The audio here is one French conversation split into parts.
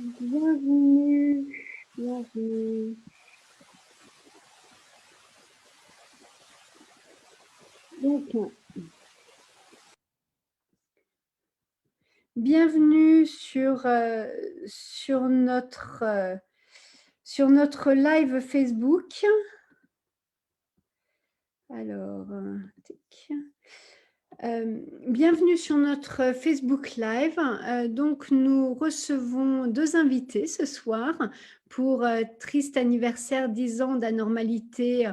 Bienvenue, bienvenue. Donc, bienvenue sur notre live Facebook. Alors, tic. Bienvenue sur notre Facebook Live. Donc, nous recevons 2 invités ce soir pour triste anniversaire 10 ans d'anormalité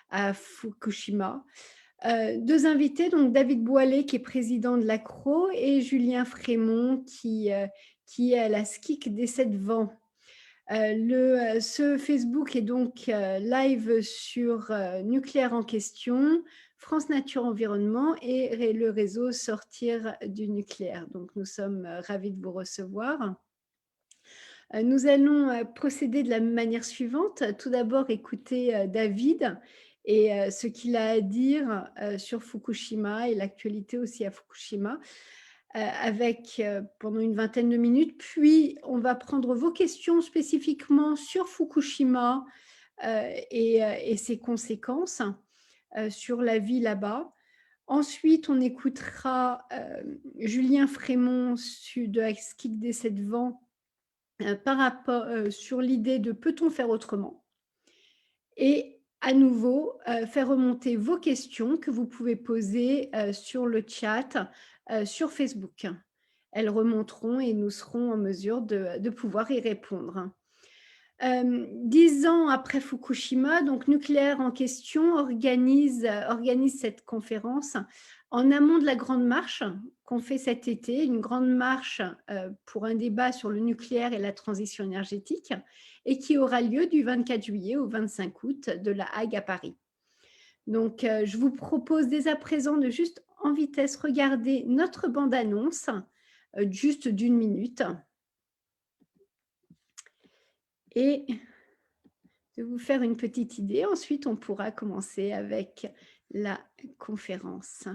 à Fukushima. 2 invités, donc David Boilet qui est président de l'ACRO et Julien Frémont qui est à la SCIC des 7 vents. Ce Facebook est donc live sur Nucléaire en question, France Nature Environnement et le réseau Sortir du nucléaire. Donc nous sommes ravis de vous recevoir. Nous allons procéder de la manière suivante. Tout d'abord, écouter David et ce qu'il a à dire sur Fukushima et l'actualité aussi à Fukushima, avec pendant une vingtaine de minutes. Puis, on va prendre vos questions spécifiquement sur Fukushima et ses conséquences sur la vie là-bas. Ensuite, on écoutera Julien Frémont de Skik des 7 vents par rapport sur l'idée de peut-on faire autrement, et à nouveau faire remonter vos questions que vous pouvez poser sur le chat sur Facebook. Elles remonteront et nous serons en mesure de pouvoir y répondre. 10 ans après Fukushima, donc Nucléaire en question organise cette conférence en amont de la Grande Marche qu'on fait cet été, une grande marche pour un débat sur le nucléaire et la transition énergétique, et qui aura lieu du 24 juillet au 25 août de La Hague à Paris. Donc, je vous propose dès à présent de juste en vitesse regarder notre bande-annonce, juste d'1 minute. Et de vous faire une petite idée. Ensuite, on pourra commencer avec la conférence.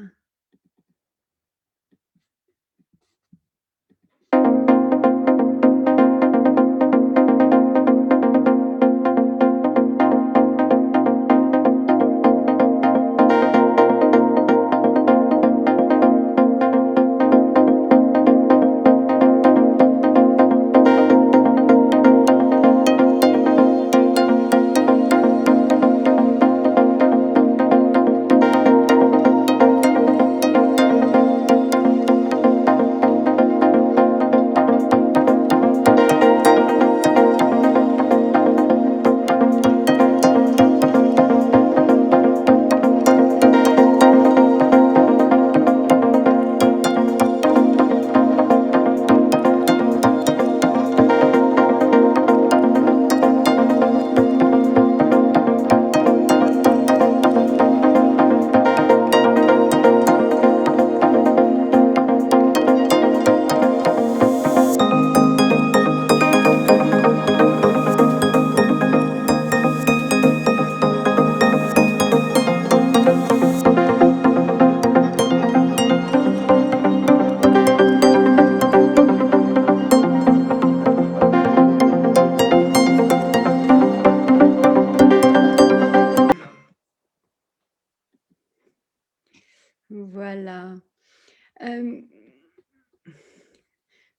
Voilà.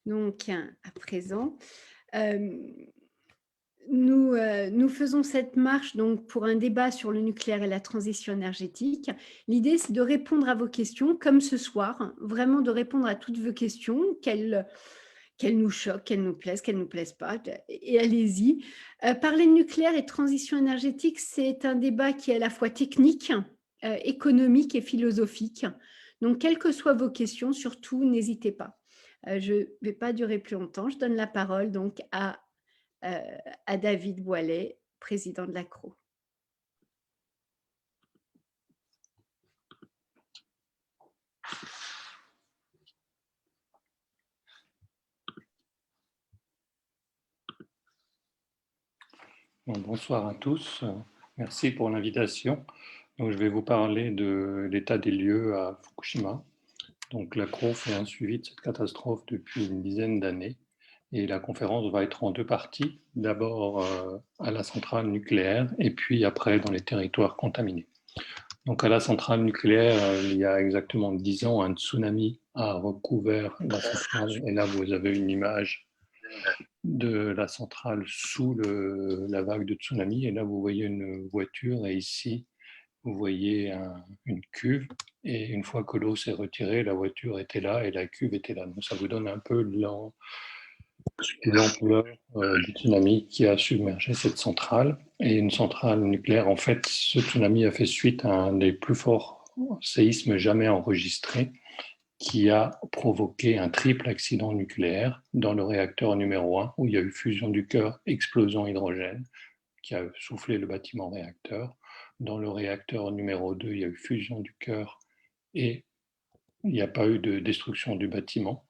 Donc, à présent, nous faisons cette marche donc pour un débat sur le nucléaire et la transition énergétique. L'idée, c'est de répondre à vos questions, comme ce soir, vraiment de répondre à toutes vos questions, qu'elles nous choquent, qu'elles nous plaisent pas, et allez-y. Parler de nucléaire et de transition énergétique, c'est un débat qui est à la fois technique, économique et philosophique. Donc, quelles que soient vos questions, surtout, n'hésitez pas. Je ne vais pas durer plus longtemps. Je donne la parole donc à David Boilet, président de l'ACRO. Bon, bonsoir à tous, merci pour l'invitation. Donc, je vais vous parler de l'état des lieux à Fukushima. Donc, l'ACRO fait un suivi de cette catastrophe depuis une dizaine d'années Et la conférence va être en deux parties, d'abord à la centrale nucléaire et puis après dans les territoires contaminés. Donc à la centrale nucléaire, il y a exactement 10 ans, un tsunami a recouvert la centrale. Et là, vous avez une image de la centrale sous la vague de tsunami. Et là, vous voyez une voiture et ici, vous voyez une cuve. Et une fois que l'eau s'est retirée, la voiture était là et la cuve était là. Donc ça vous donne un peu l'ampleur du tsunami qui a submergé cette centrale. Et une centrale nucléaire, en fait, ce tsunami a fait suite à un des plus forts séismes jamais enregistrés qui a provoqué un triple accident nucléaire dans le réacteur numéro 1, où il y a eu fusion du cœur, explosion hydrogène, qui a soufflé le bâtiment réacteur. Dans le réacteur numéro 2, il y a eu fusion du cœur et il n'y a pas eu de destruction du bâtiment.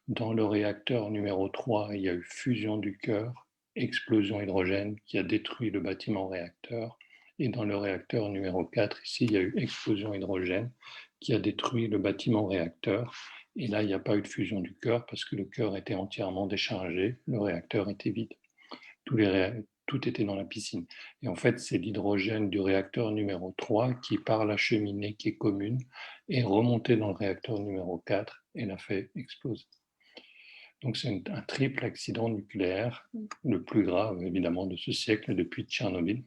Dans le réacteur numéro 3, il y a eu fusion du cœur, explosion hydrogène qui a détruit le bâtiment réacteur. Et dans le réacteur numéro 4, ici, il y a eu explosion hydrogène qui a détruit le bâtiment réacteur. Et là, il n'y a pas eu de fusion du cœur parce que le cœur était entièrement déchargé, le réacteur était vide. Tout était dans la piscine. Et en fait, c'est l'hydrogène du réacteur numéro 3 qui, par la cheminée qui est commune, est remonté dans le réacteur numéro 4 et l'a fait exploser. Donc c'est un triple accident nucléaire, le plus grave évidemment de ce siècle depuis Tchernobyl.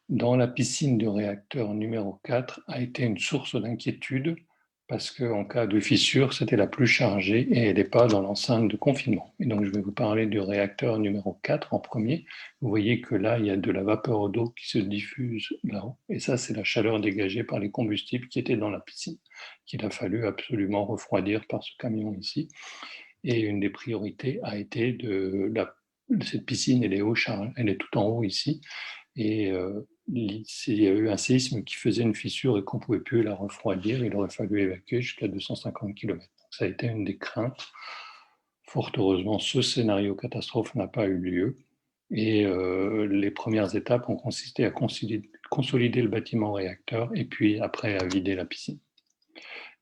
Dans la piscine du réacteur numéro 4 a été une source d'inquiétude parce qu'en cas de fissure, c'était la plus chargée et elle n'est pas dans l'enceinte de confinement. Et donc je vais vous parler du réacteur numéro 4 en premier. Vous voyez que là, il y a de la vapeur d'eau qui se diffuse là-haut. Et ça, c'est la chaleur dégagée par les combustibles qui étaient dans la piscine, qu'il a fallu absolument refroidir par ce camion ici. Et une des priorités a été de cette piscine, elle est tout en haut ici. Et il y a eu un séisme qui faisait une fissure et qu'on ne pouvait plus la refroidir. Il aurait fallu évacuer jusqu'à 250 km. Ça a été une des craintes. Fort heureusement, ce scénario catastrophe n'a pas eu lieu. Et les premières étapes ont consisté à consolider le bâtiment réacteur et puis après à vider la piscine.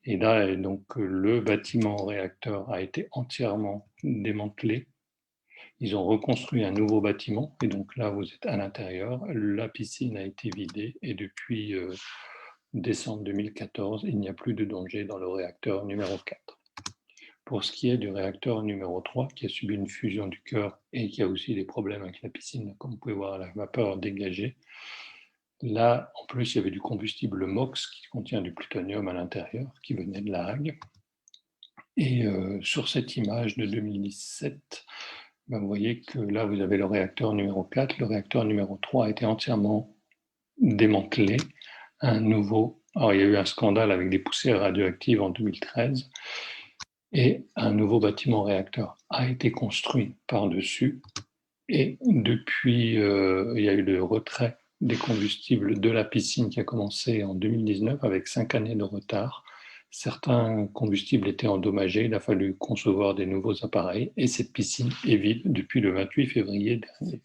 Et là, donc, le bâtiment réacteur a été entièrement démantelé. Ils ont reconstruit un nouveau bâtiment et donc là, vous êtes à l'intérieur. La piscine a été vidée et depuis décembre 2014, il n'y a plus de danger dans le réacteur numéro 4. Pour ce qui est du réacteur numéro 3, qui a subi une fusion du cœur et qui a aussi des problèmes avec la piscine, comme vous pouvez voir la vapeur dégagée, là, en plus, il y avait du combustible MOX qui contient du plutonium à l'intérieur, qui venait de La Hague. Et sur cette image de 2017, ben, vous voyez que là, vous avez le réacteur numéro 4. Le réacteur numéro 3 a été entièrement démantelé. Alors, il y a eu un scandale avec des poussières radioactives en 2013. Et un nouveau bâtiment réacteur a été construit par-dessus. Et depuis, il y a eu le retrait des combustibles de la piscine qui a commencé en 2019 avec 5 années de retard. Certains combustibles étaient endommagés, il a fallu concevoir des nouveaux appareils et cette piscine est vide depuis le 28 février dernier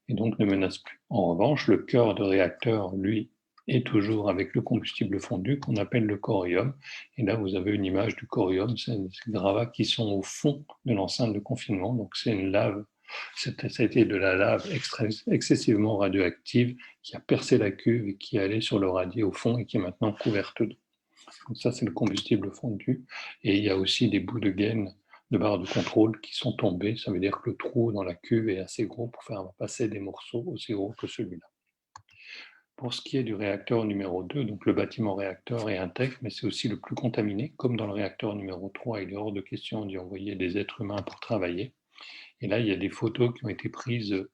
et donc ne menace plus. En revanche, le cœur de réacteur, lui, est toujours avec le combustible fondu qu'on appelle le corium. Et là, vous avez une image du corium, c'est ces gravats qui sont au fond de l'enceinte de confinement. Donc c'est une lave, ça a été de la lave excessivement radioactive qui a percé la cuve et qui est allée sur le radier au fond et qui est maintenant couverte d'eau. Donc ça, c'est le combustible fondu. Et il y a aussi des bouts de gaine de barres de contrôle qui sont tombés. Ça veut dire que le trou dans la cuve est assez gros pour faire passer des morceaux aussi gros que celui-là. Pour ce qui est du réacteur numéro 2, donc le bâtiment réacteur est intègre, mais c'est aussi le plus contaminé. Comme dans le réacteur numéro 3, il est hors de question d'y envoyer des êtres humains pour travailler. Et là, il y a des photos qui ont été prises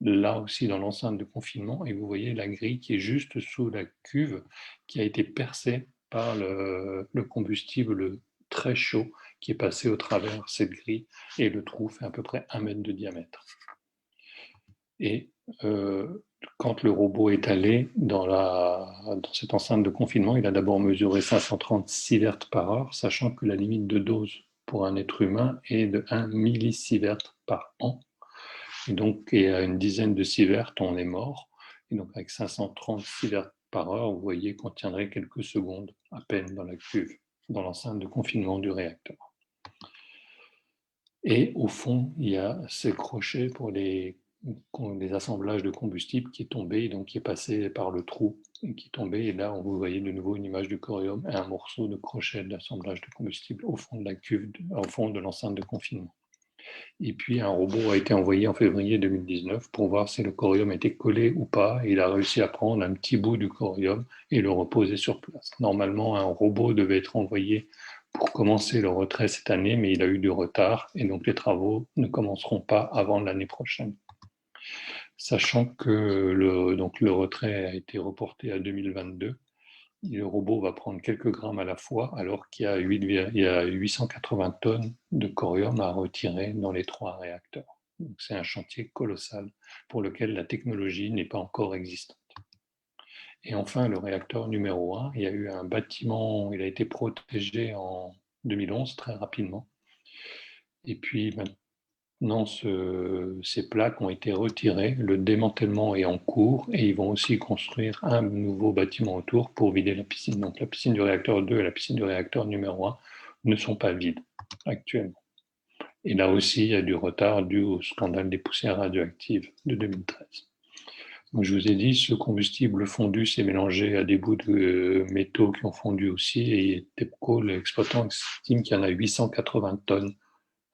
là aussi dans l'enceinte de confinement, et vous voyez la grille qui est juste sous la cuve qui a été percée par le combustible très chaud qui est passé au travers cette grille, et le trou fait à peu près 1 mètre de diamètre. Et quand le robot est allé dans cette enceinte de confinement, il a d'abord mesuré 530 sieverts par heure, sachant que la limite de dose pour un être humain est de 1 millisievert par an. Et donc, et à une dizaine de sieverts, on est mort. Et donc, avec 530 sieverts par heure, vous voyez qu'on tiendrait quelques secondes à peine dans la cuve, dans l'enceinte de confinement du réacteur. Et au fond, il y a ces crochets pour les assemblages de combustible qui est tombé, donc qui est passé par le trou et qui est tombé. Et là, vous voyez de nouveau une image du corium et un morceau de crochet d'assemblage de combustible au fond de la cuve, au fond de l'enceinte de confinement. Et puis un robot a été envoyé en février 2019 pour voir si le corium était collé ou pas. Et il a réussi à prendre un petit bout du corium et le reposer sur place. Normalement, un robot devait être envoyé pour commencer le retrait cette année, mais il a eu du retard et donc les travaux ne commenceront pas avant l'année prochaine. Sachant que le retrait a été reporté à 2022, le robot va prendre quelques grammes à la fois, alors qu'il y a 880 tonnes de corium à retirer dans les 3 réacteurs. Donc c'est un chantier colossal pour lequel la technologie n'est pas encore existante. Et enfin, le réacteur numéro 1, il y a eu un bâtiment, il a été protégé en 2011 très rapidement. Et puis maintenant, ces plaques ont été retirées, le démantèlement est en cours et ils vont aussi construire un nouveau bâtiment autour pour vider la piscine. Donc la piscine du réacteur 2 et la piscine du réacteur numéro 1 ne sont pas vides actuellement. Et là aussi, il y a du retard dû au scandale des poussières radioactives de 2013. Donc je vous ai dit, ce combustible fondu s'est mélangé à des bouts de métaux qui ont fondu aussi et TEPCO, l'exploitant, estime qu'il y en a 880 tonnes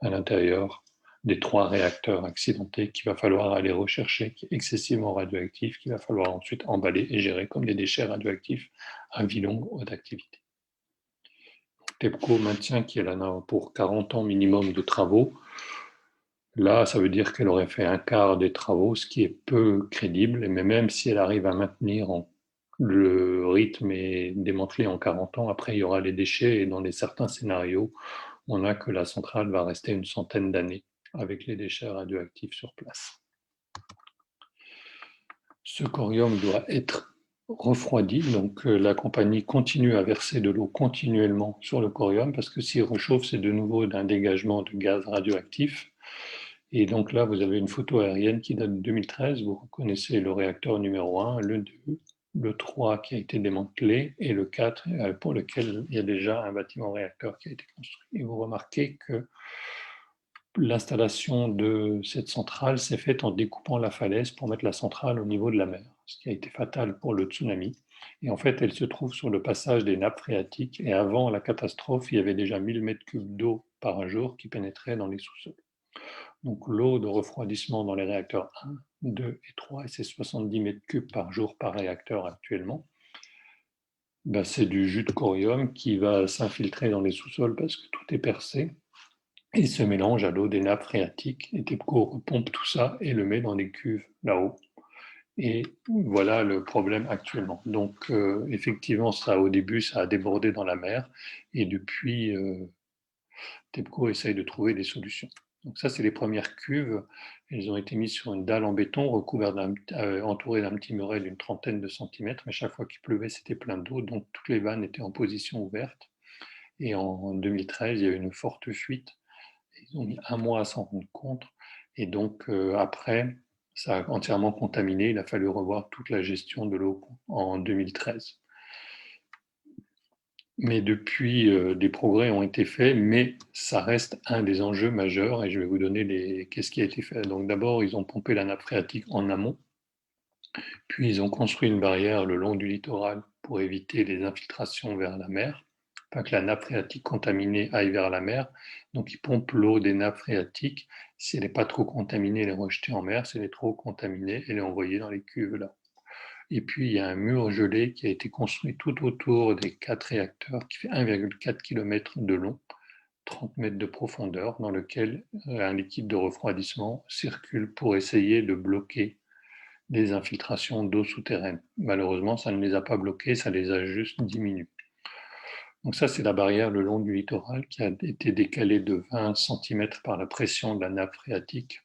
à l'intérieur des 3 réacteurs accidentés qu'il va falloir aller rechercher, qui est excessivement radioactif, qu'il va falloir ensuite emballer et gérer comme des déchets radioactifs à vie longue ou d'activité. TEPCO maintient qu'il en a pour 40 ans minimum de travaux. Là, ça veut dire qu'elle aurait fait un quart des travaux, ce qui est peu crédible, mais même si elle arrive à maintenir le rythme et démanteler en 40 ans, après il y aura les déchets et dans certains scénarios, on a que la centrale va rester une centaine d'années avec les déchets radioactifs sur place. Ce corium doit être refroidi, donc la compagnie continue à verser de l'eau continuellement sur le corium parce que s'il réchauffe, c'est de nouveau un dégagement de gaz radioactif. Et donc là, vous avez une photo aérienne qui date de 2013. Vous reconnaissez le réacteur numéro 1, le 2, le 3 qui a été démantelé et le 4 pour lequel il y a déjà un bâtiment réacteur qui a été construit. Et vous remarquez que l'installation de cette centrale s'est faite en découpant la falaise pour mettre la centrale au niveau de la mer, ce qui a été fatal pour le tsunami. Et en fait, elle se trouve sur le passage des nappes phréatiques. Et avant la catastrophe, il y avait déjà 1000 mètres cubes d'eau par jour qui pénétraient dans les sous-sols. Donc l'eau de refroidissement dans les réacteurs 1, 2 et 3, et c'est 70 mètres cubes par jour par réacteur actuellement, ben, c'est du jus de corium qui va s'infiltrer dans les sous-sols parce que tout est percé et se mélange à l'eau des nappes phréatiques. Et TEPCO repompe tout ça et le met dans des cuves là-haut. Et voilà le problème actuellement. Donc effectivement, ça, au début, ça a débordé dans la mer et depuis, TEPCO essaye de trouver des solutions. Donc ça, c'est les premières cuves. Elles ont été mises sur une dalle en béton, entourées d'un petit muret d'une trentaine de centimètres. Mais chaque fois qu'il pleuvait, c'était plein d'eau. Donc toutes les vannes étaient en position ouverte. Et en 2013, il y a eu une forte fuite. Ils ont mis un mois à s'en rendre compte. Et donc après, ça a entièrement contaminé. Il a fallu revoir toute la gestion de l'eau en 2013. Mais depuis, des progrès ont été faits, mais ça reste un des enjeux majeurs et je vais vous donner qu'est-ce qui a été fait. Donc d'abord, ils ont pompé la nappe phréatique en amont, puis ils ont construit une barrière le long du littoral pour éviter les infiltrations vers la mer, pas que la nappe phréatique contaminée aille vers la mer. Donc ils pompent l'eau des nappes phréatiques. Si elle n'est pas trop contaminée, elle est rejetée en mer. Si elle est trop contaminée, elle est envoyée dans les cuves là. Et puis, il y a un mur gelé qui a été construit tout autour des 4 réacteurs, qui fait 1,4 km de long, 30 mètres de profondeur, dans lequel un liquide de refroidissement circule pour essayer de bloquer les infiltrations d'eau souterraine. Malheureusement, ça ne les a pas bloquées, ça les a juste diminuées. Donc ça, c'est la barrière le long du littoral qui a été décalée de 20 cm par la pression de la nappe phréatique.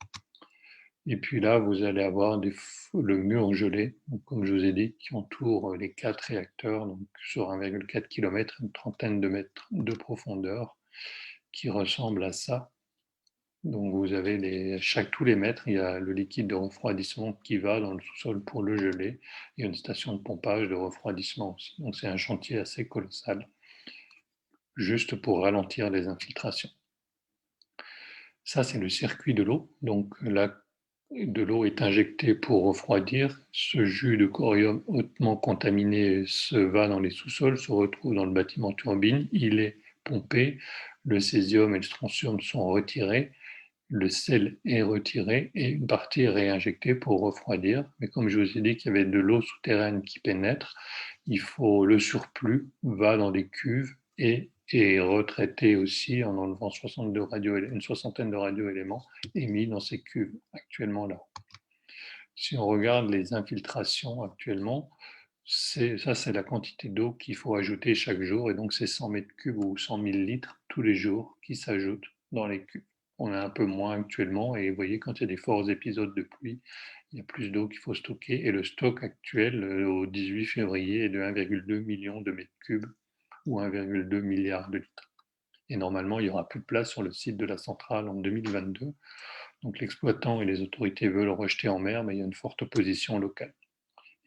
Et puis là, vous allez avoir le mur gelé, donc comme je vous ai dit, qui entoure les 4 réacteurs, donc sur 1,4 km, une trentaine de mètres de profondeur, qui ressemble à ça. Donc vous avez tous les mètres, il y a le liquide de refroidissement qui va dans le sous-sol pour le geler. Il y a une station de pompage de refroidissement aussi. Donc c'est un chantier assez colossal, juste pour ralentir les infiltrations. Ça, c'est le circuit de l'eau. Donc, là, de l'eau est injectée pour refroidir. Ce jus de corium hautement contaminé se va dans les sous-sols, se retrouve dans le bâtiment turbine. Il est pompé. Le césium et le strontium sont retirés. Le sel est retiré et une partie est réinjectée pour refroidir. Mais comme je vous ai dit qu'il y avait de l'eau souterraine qui pénètre, le surplus va dans des cuves et est retraité aussi en enlevant une soixantaine de radioéléments émis dans ces cuves actuellement là. Si on regarde les infiltrations actuellement, c'est la quantité d'eau qu'il faut ajouter chaque jour, et donc c'est 100 mètres cubes ou 100 000 litres tous les jours qui s'ajoutent dans les cubes. On a un peu moins actuellement, et vous voyez, quand il y a des forts épisodes de pluie, il y a plus d'eau qu'il faut stocker, et le stock actuel au 18 février est de 1,2 million de mètres cubes ou 1,2 milliard de litres. Et normalement, il n'y aura plus de place sur le site de la centrale en 2022. Donc l'exploitant et les autorités veulent rejeter en mer, mais il y a une forte opposition locale.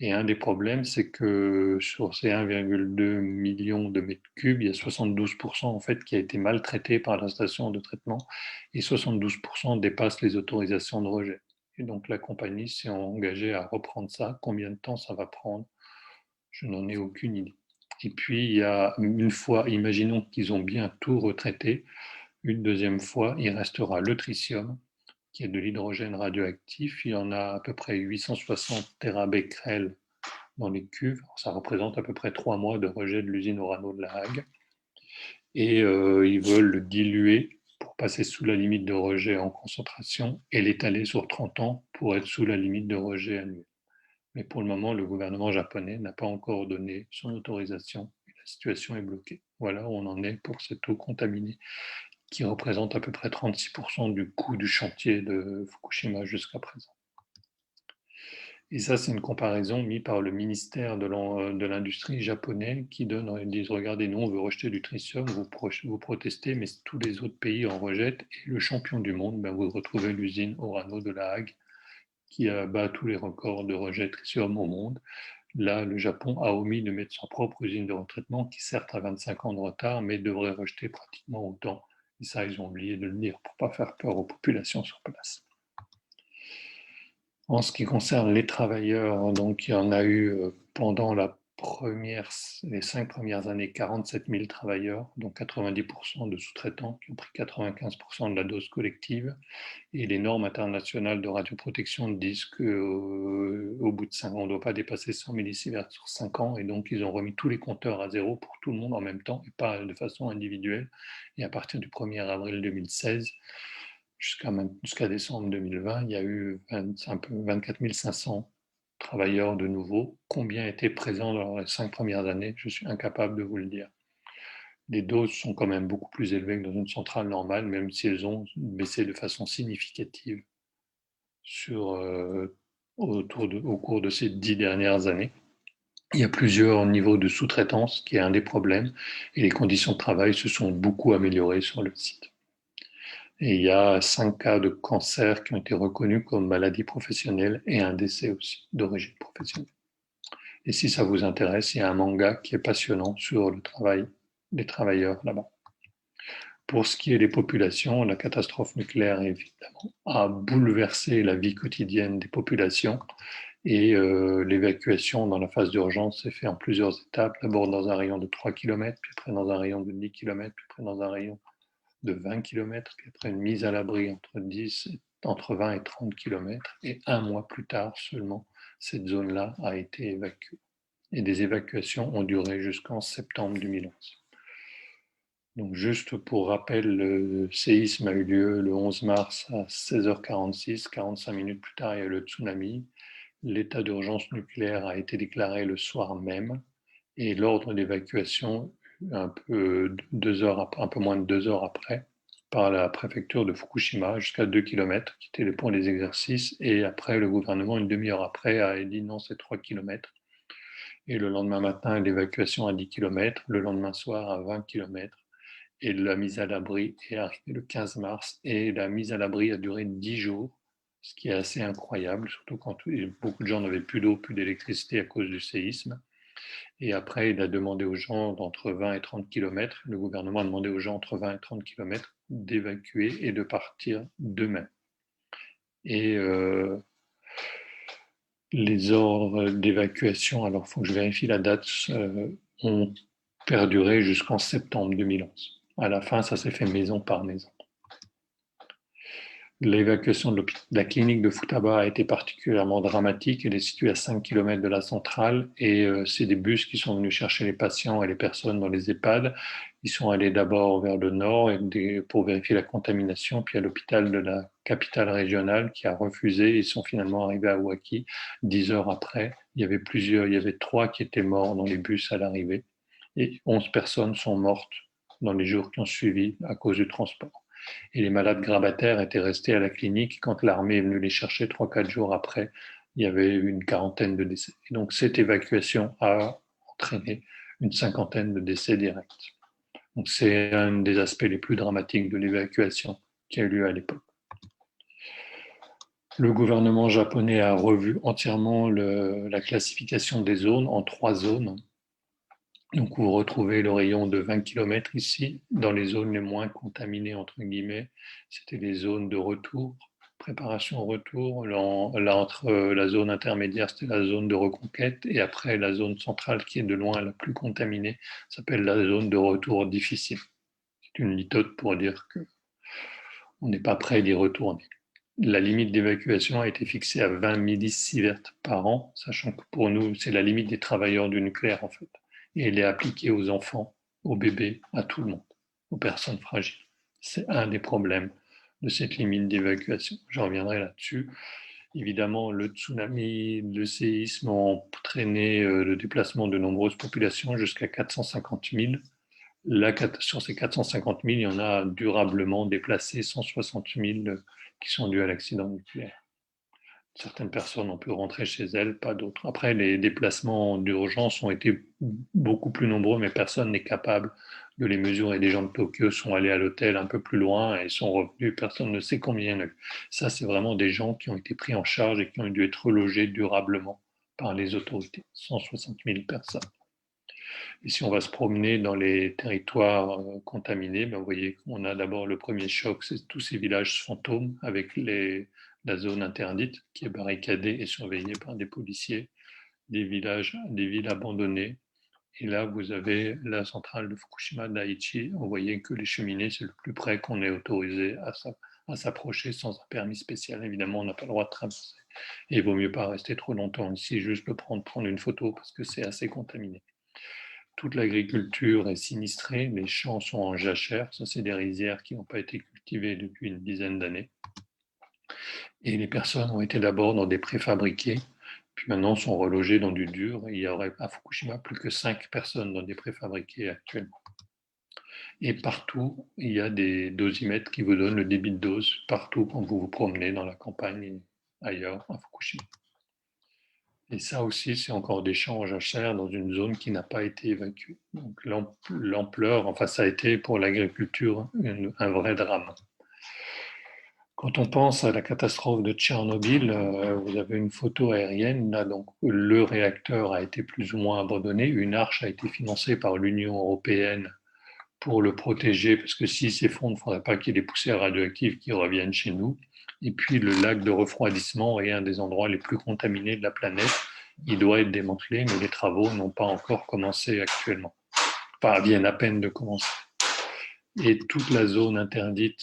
Et un des problèmes, c'est que sur ces 1,2 million de mètres cubes, il y a 72% en fait qui a été maltraité par la station de traitement et 72% dépassent les autorisations de rejet. Et donc la compagnie s'est engagée à reprendre ça. Combien de temps ça va prendre? Je n'en ai aucune idée. Et puis, il y a une fois, imaginons qu'ils ont bien tout retraité, une deuxième fois, il restera le tritium, qui est de l'hydrogène radioactif. Il y en a à peu près 860 terabecquerels dans les cuves. Ça représente à peu près 3 mois de rejet de l'usine Orano de La Hague. Et ils veulent le diluer pour passer sous la limite de rejet en concentration et l'étaler sur 30 ans pour être sous la limite de rejet annuel. Mais pour le moment, le gouvernement japonais n'a pas encore donné son autorisation et la situation est bloquée. Voilà où on en est pour cette eau contaminée qui représente à peu près 36% du coût du chantier de Fukushima jusqu'à présent. Et ça, c'est une comparaison mise par le ministère de l'Industrie japonais qui ils disent, regardez, nous, on veut rejeter du tritium, vous protestez, mais tous les autres pays en rejettent. Et le champion du monde, ben, vous retrouvez l'usine Orano de La Hague qui bat tous les records de rejet de tritium au monde. Là, le Japon a omis de mettre sa propre usine de retraitement, qui certes a 25 ans de retard, mais devrait rejeter pratiquement autant. Et ça, ils ont oublié de le dire pour ne pas faire peur aux populations sur place. En ce qui concerne les travailleurs, donc il y en a eu pendant les 5 premières années 47 000 travailleurs, dont 90% de sous-traitants qui ont pris 95% de la dose collective. Et les normes internationales de radioprotection disent qu'au bout de 5 ans, on ne doit pas dépasser 100 millisieverts sur 5 ans. Et donc, ils ont remis tous les compteurs à zéro pour tout le monde en même temps et pas de façon individuelle. Et à partir du 1er avril 2016, jusqu'à décembre 2020, il y a eu un peu 24 500 travailleurs de nouveau. Combien étaient présents dans les 5 premières années? Je suis incapable de vous le dire. Les doses sont quand même beaucoup plus élevées que dans une centrale normale, même si elles ont baissé de façon significative au cours de ces 10 dernières années. Il y a plusieurs niveaux de sous-traitance qui est un des problèmes et les conditions de travail se sont beaucoup améliorées sur le site. Et il y a 5 cas de cancer qui ont été reconnus comme maladie professionnelle et un décès aussi d'origine professionnelle. Et si ça vous intéresse, il y a un manga qui est passionnant sur le travail des travailleurs là-bas. Pour ce qui est des populations, la catastrophe nucléaire, évidemment, a bouleversé la vie quotidienne des populations et l'évacuation dans la phase d'urgence s'est faite en plusieurs étapes. D'abord dans un rayon de 3 km, puis après dans un rayon de 10 km, puis après dans un rayon de 20 km, puis après une mise à l'abri entre 20 et 30 km. Et un mois plus tard seulement, cette zone-là a été évacuée. Et des évacuations ont duré jusqu'en septembre 2011. Donc juste pour rappel, le séisme a eu lieu le 11 mars à 16h46, 45 minutes plus tard, il y a eu le tsunami. L'état d'urgence nucléaire a été déclaré le soir même et l'ordre d'évacuation un peu moins de 2 heures après par la préfecture de Fukushima jusqu'à 2 km, qui était le point des exercices, et après le gouvernement, une demi-heure après, a dit non, c'est 3 km. Et le lendemain matin, l'évacuation à 10 km, le lendemain soir à 20 km. Et la mise à l'abri est arrivée le 15 mars et la mise à l'abri a duré 10 jours, ce qui est assez incroyable, surtout quand beaucoup de gens n'avaient plus d'eau, plus d'électricité à cause du séisme. Et après, il a demandé aux gens d'entre 20 et 30 km, le gouvernement a demandé aux gens entre 20 et 30 km d'évacuer et de partir d'eux-mêmes. Et les ordres d'évacuation, alors il faut que je vérifie la date, ont perduré jusqu'en septembre 2011. À la fin, ça s'est fait maison par maison. L'évacuation de la clinique de Futaba a été particulièrement dramatique. Elle est située à 5 km de la centrale et c'est des bus qui sont venus chercher les patients et les personnes dans les EHPAD. Ils sont allés d'abord vers le nord pour vérifier la contamination, puis à l'hôpital de la capitale régionale qui a refusé. Ils sont finalement arrivés à Ouaki 10 heures après. Il y avait 3 qui étaient morts dans les bus à l'arrivée et 11 personnes sont mortes dans les jours qui ont suivi à cause du transport. Et les malades grabataires étaient restés à la clinique. Quand l'armée est venue les chercher 3-4 jours après, il y avait une quarantaine de décès. Et donc cette évacuation a entraîné une cinquantaine de décès directs. Donc c'est un des aspects les plus dramatiques de l'évacuation qui a eu lieu à l'époque. Le gouvernement japonais a revu entièrement la classification des zones en 3 zones. Donc vous retrouvez le rayon de 20 km ici, dans les zones les moins contaminées, entre guillemets. C'était les zones de retour, préparation-retour. Là, entre la zone intermédiaire, c'était la zone de reconquête. Et après, la zone centrale, qui est de loin la plus contaminée, s'appelle la zone de retour difficile. C'est une litote pour dire qu'on n'est pas prêt d'y retourner. La limite d'évacuation a été fixée à 20 millisieverts par an, sachant que pour nous, c'est la limite des travailleurs du nucléaire, en fait. Et elle est appliquée aux enfants, aux bébés, à tout le monde, aux personnes fragiles. C'est un des problèmes de cette limite d'évacuation. Je reviendrai là-dessus. Évidemment, le tsunami, le séisme ont entraîné le déplacement de nombreuses populations jusqu'à 450 000. Là, sur ces 450 000, il y en a durablement déplacé 160 000 qui sont dus à l'accident nucléaire. Certaines personnes ont pu rentrer chez elles, pas d'autres. Après, les déplacements d'urgence ont été beaucoup plus nombreux, mais personne n'est capable de les mesurer. Les gens de Tokyo sont allés à l'hôtel un peu plus loin et sont revenus, personne ne sait combien il y en a eu. Ça, c'est vraiment des gens qui ont été pris en charge et qui ont dû être relogés durablement par les autorités. 160 000 personnes. Et si on va se promener dans les territoires contaminés, ben vous voyez qu'on a d'abord le premier choc, c'est tous ces villages fantômes avec la zone interdite qui est barricadée et surveillée par des policiers, des villages, des villes abandonnées. Et là, vous avez la centrale de Fukushima Daiichi. Vous voyez que les cheminées, c'est le plus près qu'on est autorisé à s'approcher sans un permis spécial. Évidemment, on n'a pas le droit de traverser. Et il vaut mieux pas rester trop longtemps ici, juste prendre une photo parce que c'est assez contaminé. Toute l'agriculture est sinistrée, les champs sont en jachère, ça c'est des rizières qui n'ont pas été cultivées depuis une dizaine d'années. Et les personnes ont été d'abord dans des préfabriqués, puis maintenant sont relogées dans du dur. Il y aurait à Fukushima plus que 5 personnes dans des préfabriqués actuellement. Et partout, il y a des dosimètres qui vous donnent le débit de dose, partout quand vous vous promenez dans la campagne et ailleurs à Fukushima. Et ça aussi, c'est encore des champs en jachère dans une zone qui n'a pas été évacuée. Donc l'ampleur, enfin ça a été pour l'agriculture un vrai drame. Quand on pense à la catastrophe de Tchernobyl, vous avez une photo aérienne. Là, donc, le réacteur a été plus ou moins abandonné. Une arche a été financée par l'Union européenne pour le protéger, parce que s'il s'effondre, il ne faudrait pas qu'il y ait des poussières radioactives qui reviennent chez nous. Et puis le lac de refroidissement est un des endroits les plus contaminés de la planète. Il doit être démantelé, mais les travaux n'ont pas encore commencé actuellement. Enfin, viennent à peine de commencer. Et toute la zone interdite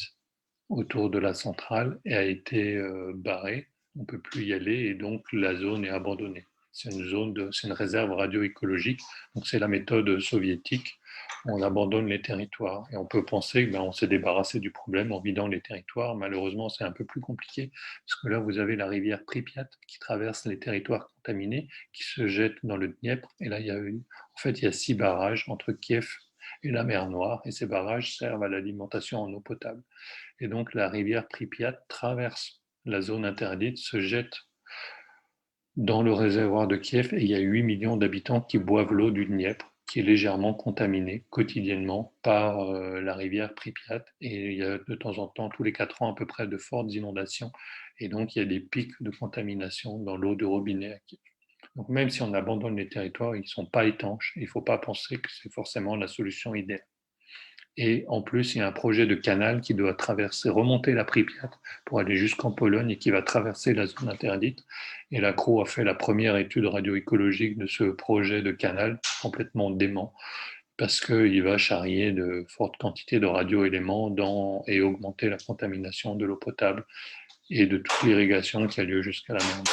autour de la centrale a été barrée. On ne peut plus y aller et donc la zone est abandonnée. C'est une réserve radioécologique. Donc c'est la méthode soviétique. On abandonne les territoires et on peut penser qu'on s'est débarrassé du problème en vidant les territoires. Malheureusement, c'est un peu plus compliqué parce que là, vous avez la rivière Pripyat qui traverse les territoires contaminés, qui se jette dans le Dniepr. Et là, il y a 6 barrages entre Kiev et la mer Noire. Et ces barrages servent à l'alimentation en eau potable. Et donc, la rivière Pripyat traverse la zone interdite, se jette dans le réservoir de Kiev et il y a 8 millions d'habitants qui boivent l'eau du Dniepr, qui est légèrement contaminée quotidiennement par la rivière Pripyat. Et il y a de temps en temps, tous les 4 ans, à peu près de fortes inondations. Et donc, il y a des pics de contamination dans l'eau de robinet à Kiev. Donc, même si on abandonne les territoires, ils ne sont pas étanches. Il ne faut pas penser que c'est forcément la solution idéale. Et en plus, il y a un projet de canal qui doit traverser, remonter la Pripyat pour aller jusqu'en Pologne et qui va traverser la zone interdite. Et la CRO a fait la première étude radioécologique de ce projet de canal, complètement dément, parce qu'il va charrier de fortes quantités de radioéléments et augmenter la contamination de l'eau potable et de toute l'irrigation qui a lieu jusqu'à la mer.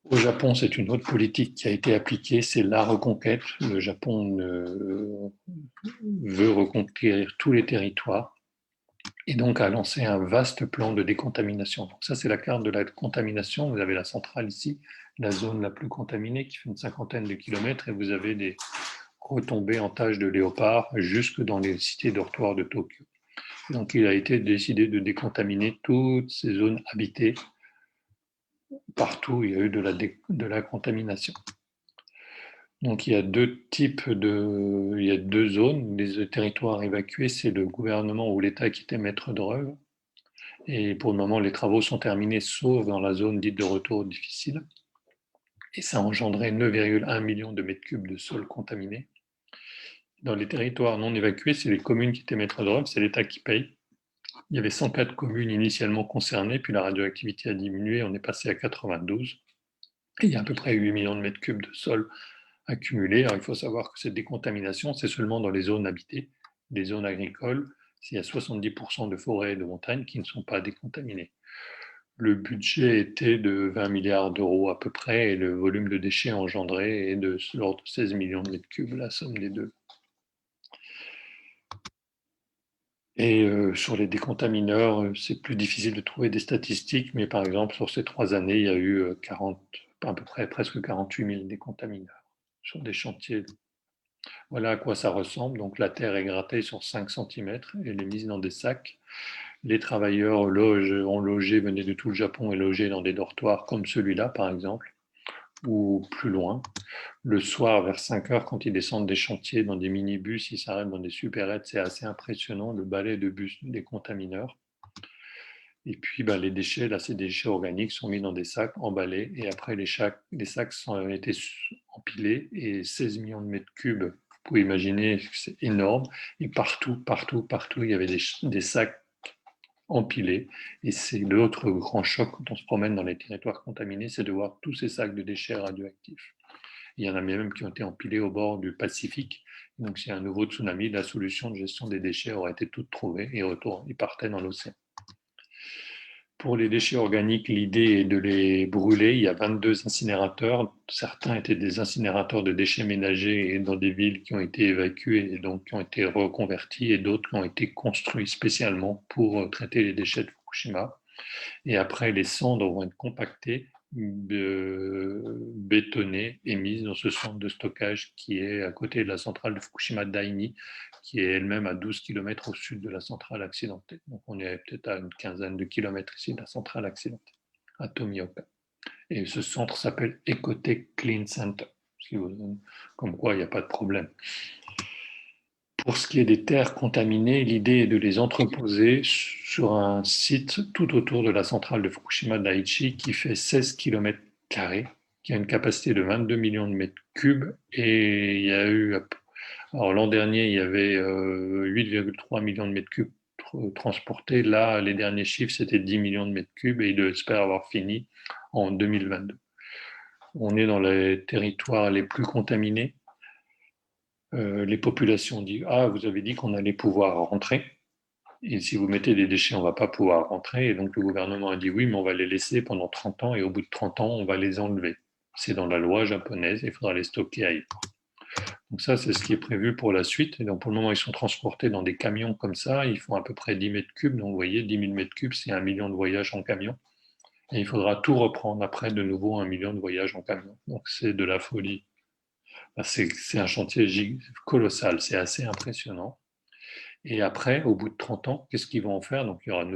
Au Japon, c'est une autre politique qui a été appliquée, c'est la reconquête. Le Japon veut reconquérir tous les territoires et donc a lancé un vaste plan de décontamination. Donc ça, c'est la carte de la contamination. Vous avez la centrale ici, la zone la plus contaminée qui fait une cinquantaine de kilomètres et vous avez des retombées en taches de léopard jusque dans les cités dortoirs de Tokyo. Donc il a été décidé de décontaminer toutes ces zones habitées. Partout, il y a eu de la contamination. Donc il y a il y a deux zones. Les territoires évacués, c'est le gouvernement ou l'État qui était maître d'œuvre. Et pour le moment, les travaux sont terminés, sauf dans la zone dite de retour difficile. Et ça a engendré 9,1 millions de mètres cubes de sol contaminés. Dans les territoires non évacués, c'est les communes qui étaient maîtres d'œuvre, c'est l'État qui paye. Il y avait 104 communes initialement concernées, puis la radioactivité a diminué, on est passé à 92. Et il y a à peu près 8 millions de mètres cubes de sol accumulés. Alors, il faut savoir que cette décontamination, c'est seulement dans les zones habitées, les zones agricoles. Il y a 70% de forêts et de montagnes qui ne sont pas décontaminées. Le budget était de 20 milliards d'euros à peu près et le volume de déchets engendrés est de l'ordre de 16 millions de mètres cubes, la somme des deux. Et sur les décontamineurs, c'est plus difficile de trouver des statistiques, mais par exemple, sur ces 3 années, il y a eu à peu près presque 48 000 décontamineurs sur des chantiers. Voilà à quoi ça ressemble. Donc la terre est grattée sur 5 cm et elle est mise dans des sacs. Les travailleurs venaient de tout le Japon et logés dans des dortoirs comme celui-là, par exemple, ou plus loin. Le soir, vers 5 heures, quand ils descendent des chantiers dans des minibus, ils s'arrêtent dans des supérettes, c'est assez impressionnant, le balai de bus des contamineurs. Et puis les déchets, là, ces déchets organiques sont mis dans des sacs emballés et après les sacs ont été empilés et 16 millions de mètres cubes, vous pouvez imaginer, c'est énorme. Et partout, il y avait des sacs empilés. Et c'est l'autre grand choc quand on se promène dans les territoires contaminés, c'est de voir tous ces sacs de déchets radioactifs. Il y en a même qui ont été empilés au bord du Pacifique. Donc, s'il y a un nouveau tsunami, la solution de gestion des déchets aurait été toute trouvée et ils partaient dans l'océan. Pour les déchets organiques, l'idée est de les brûler. Il y a 22 incinérateurs. Certains étaient des incinérateurs de déchets ménagers dans des villes qui ont été évacuées et donc qui ont été reconvertis et d'autres qui ont été construits spécialement pour traiter les déchets de Fukushima. Et après, les cendres vont être compactées, bétonnées et mises dans ce centre de stockage qui est à côté de la centrale de Fukushima Daini, qui est elle-même à 12 km au sud de la centrale accidentée. Donc on est peut-être à une quinzaine de kilomètres ici de la centrale accidentée, à Tomioka. Et ce centre s'appelle Ecotech Clean Center, comme quoi il n'y a pas de problème. Pour ce qui est des terres contaminées, l'idée est de les entreposer sur un site tout autour de la centrale de Fukushima Daiichi qui fait 16 km, qui a une capacité de 22 millions de mètres cubes. Et il y a eu, alors l'an dernier, il y avait 8,3 millions de mètres cubes transportés. Là, les derniers chiffres, c'était 10 millions de mètres cubes et ils espèrent avoir fini en 2022. On est dans les territoires les plus contaminés. Les populations disent « Ah, vous avez dit qu'on allait pouvoir rentrer, et si vous mettez des déchets, on ne va pas pouvoir rentrer. » Et donc le gouvernement a dit « Oui, mais on va les laisser pendant 30 ans, et au bout de 30 ans, on va les enlever. » C'est dans la loi japonaise, il faudra les stocker ailleurs. Donc ça, c'est ce qui est prévu pour la suite. Et donc pour le moment, ils sont transportés dans des camions comme ça, ils font à peu près 10 mètres cubes. Donc vous voyez, 10 000 mètres cubes, c'est 1 million de voyages en camion. Et il faudra tout reprendre après, de nouveau 1 million de voyages en camion. Donc c'est de la folie. C'est un chantier colossal, c'est assez impressionnant. Et après, au bout de 30 ans, qu'est-ce qu'ils vont en faire? Donc il y aura un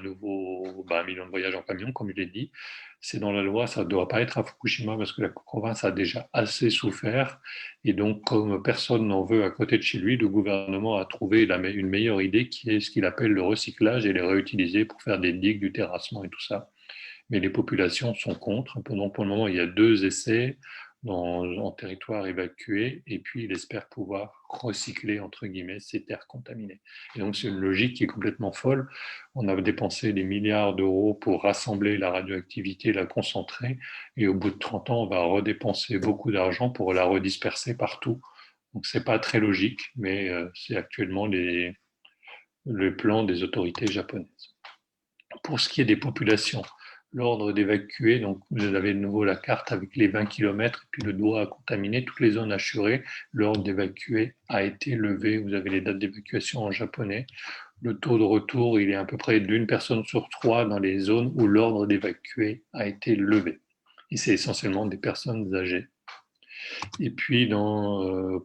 nouveau 1 million de voyages en camion, comme je l'ai dit. C'est dans la loi, ça ne doit pas être à Fukushima parce que la province a déjà assez souffert. Et donc, comme personne n'en veut à côté de chez lui, le gouvernement a trouvé une meilleure idée qui est ce qu'il appelle le recyclage et les réutiliser pour faire des digues, du terrassement et tout ça. Mais les populations sont contre. Donc pour le moment, il y a 2 essais. en territoire évacué, et puis il espère pouvoir recycler, entre guillemets, ces terres contaminées. Et donc c'est une logique qui est complètement folle. On a dépensé des milliards d'euros pour rassembler la radioactivité, la concentrer, et au bout de 30 ans, on va redépenser beaucoup d'argent pour la redisperser partout. Donc c'est pas très logique, mais c'est actuellement le plan des autorités japonaises. Pour ce qui est des populations, l'ordre d'évacuer, donc vous avez de nouveau la carte avec les 20 km et puis le doigt à contaminer, toutes les zones assurées, l'ordre d'évacuer a été levé, vous avez les dates d'évacuation en japonais. Le taux de retour, il est à peu près d'une personne sur trois dans les zones où l'ordre d'évacuer a été levé. Et c'est essentiellement des personnes âgées. Et puis,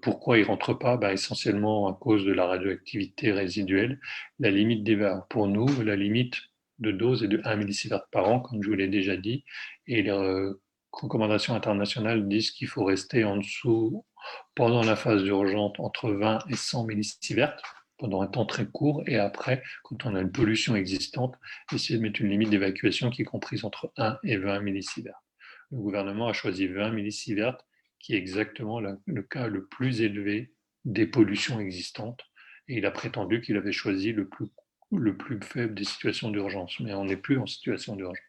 pourquoi ils ne rentrent pas? Essentiellement à cause de la radioactivité résiduelle. La limite pour nous, la limite de dose est de 1 millisievert par an, comme je vous l'ai déjà dit. Et les recommandations internationales disent qu'il faut rester en dessous, pendant la phase d'urgence, entre 20 et 100 millisieverts pendant un temps très court. Et après, quand on a une pollution existante, essayer de mettre une limite d'évacuation qui est comprise entre 1 et 20 millisieverts. Le gouvernement a choisi 20 millisieverts qui est exactement le cas le plus élevé des pollutions existantes. Et il a prétendu qu'il avait choisi le plus faible des situations d'urgence. Mais on n'est plus en situation d'urgence.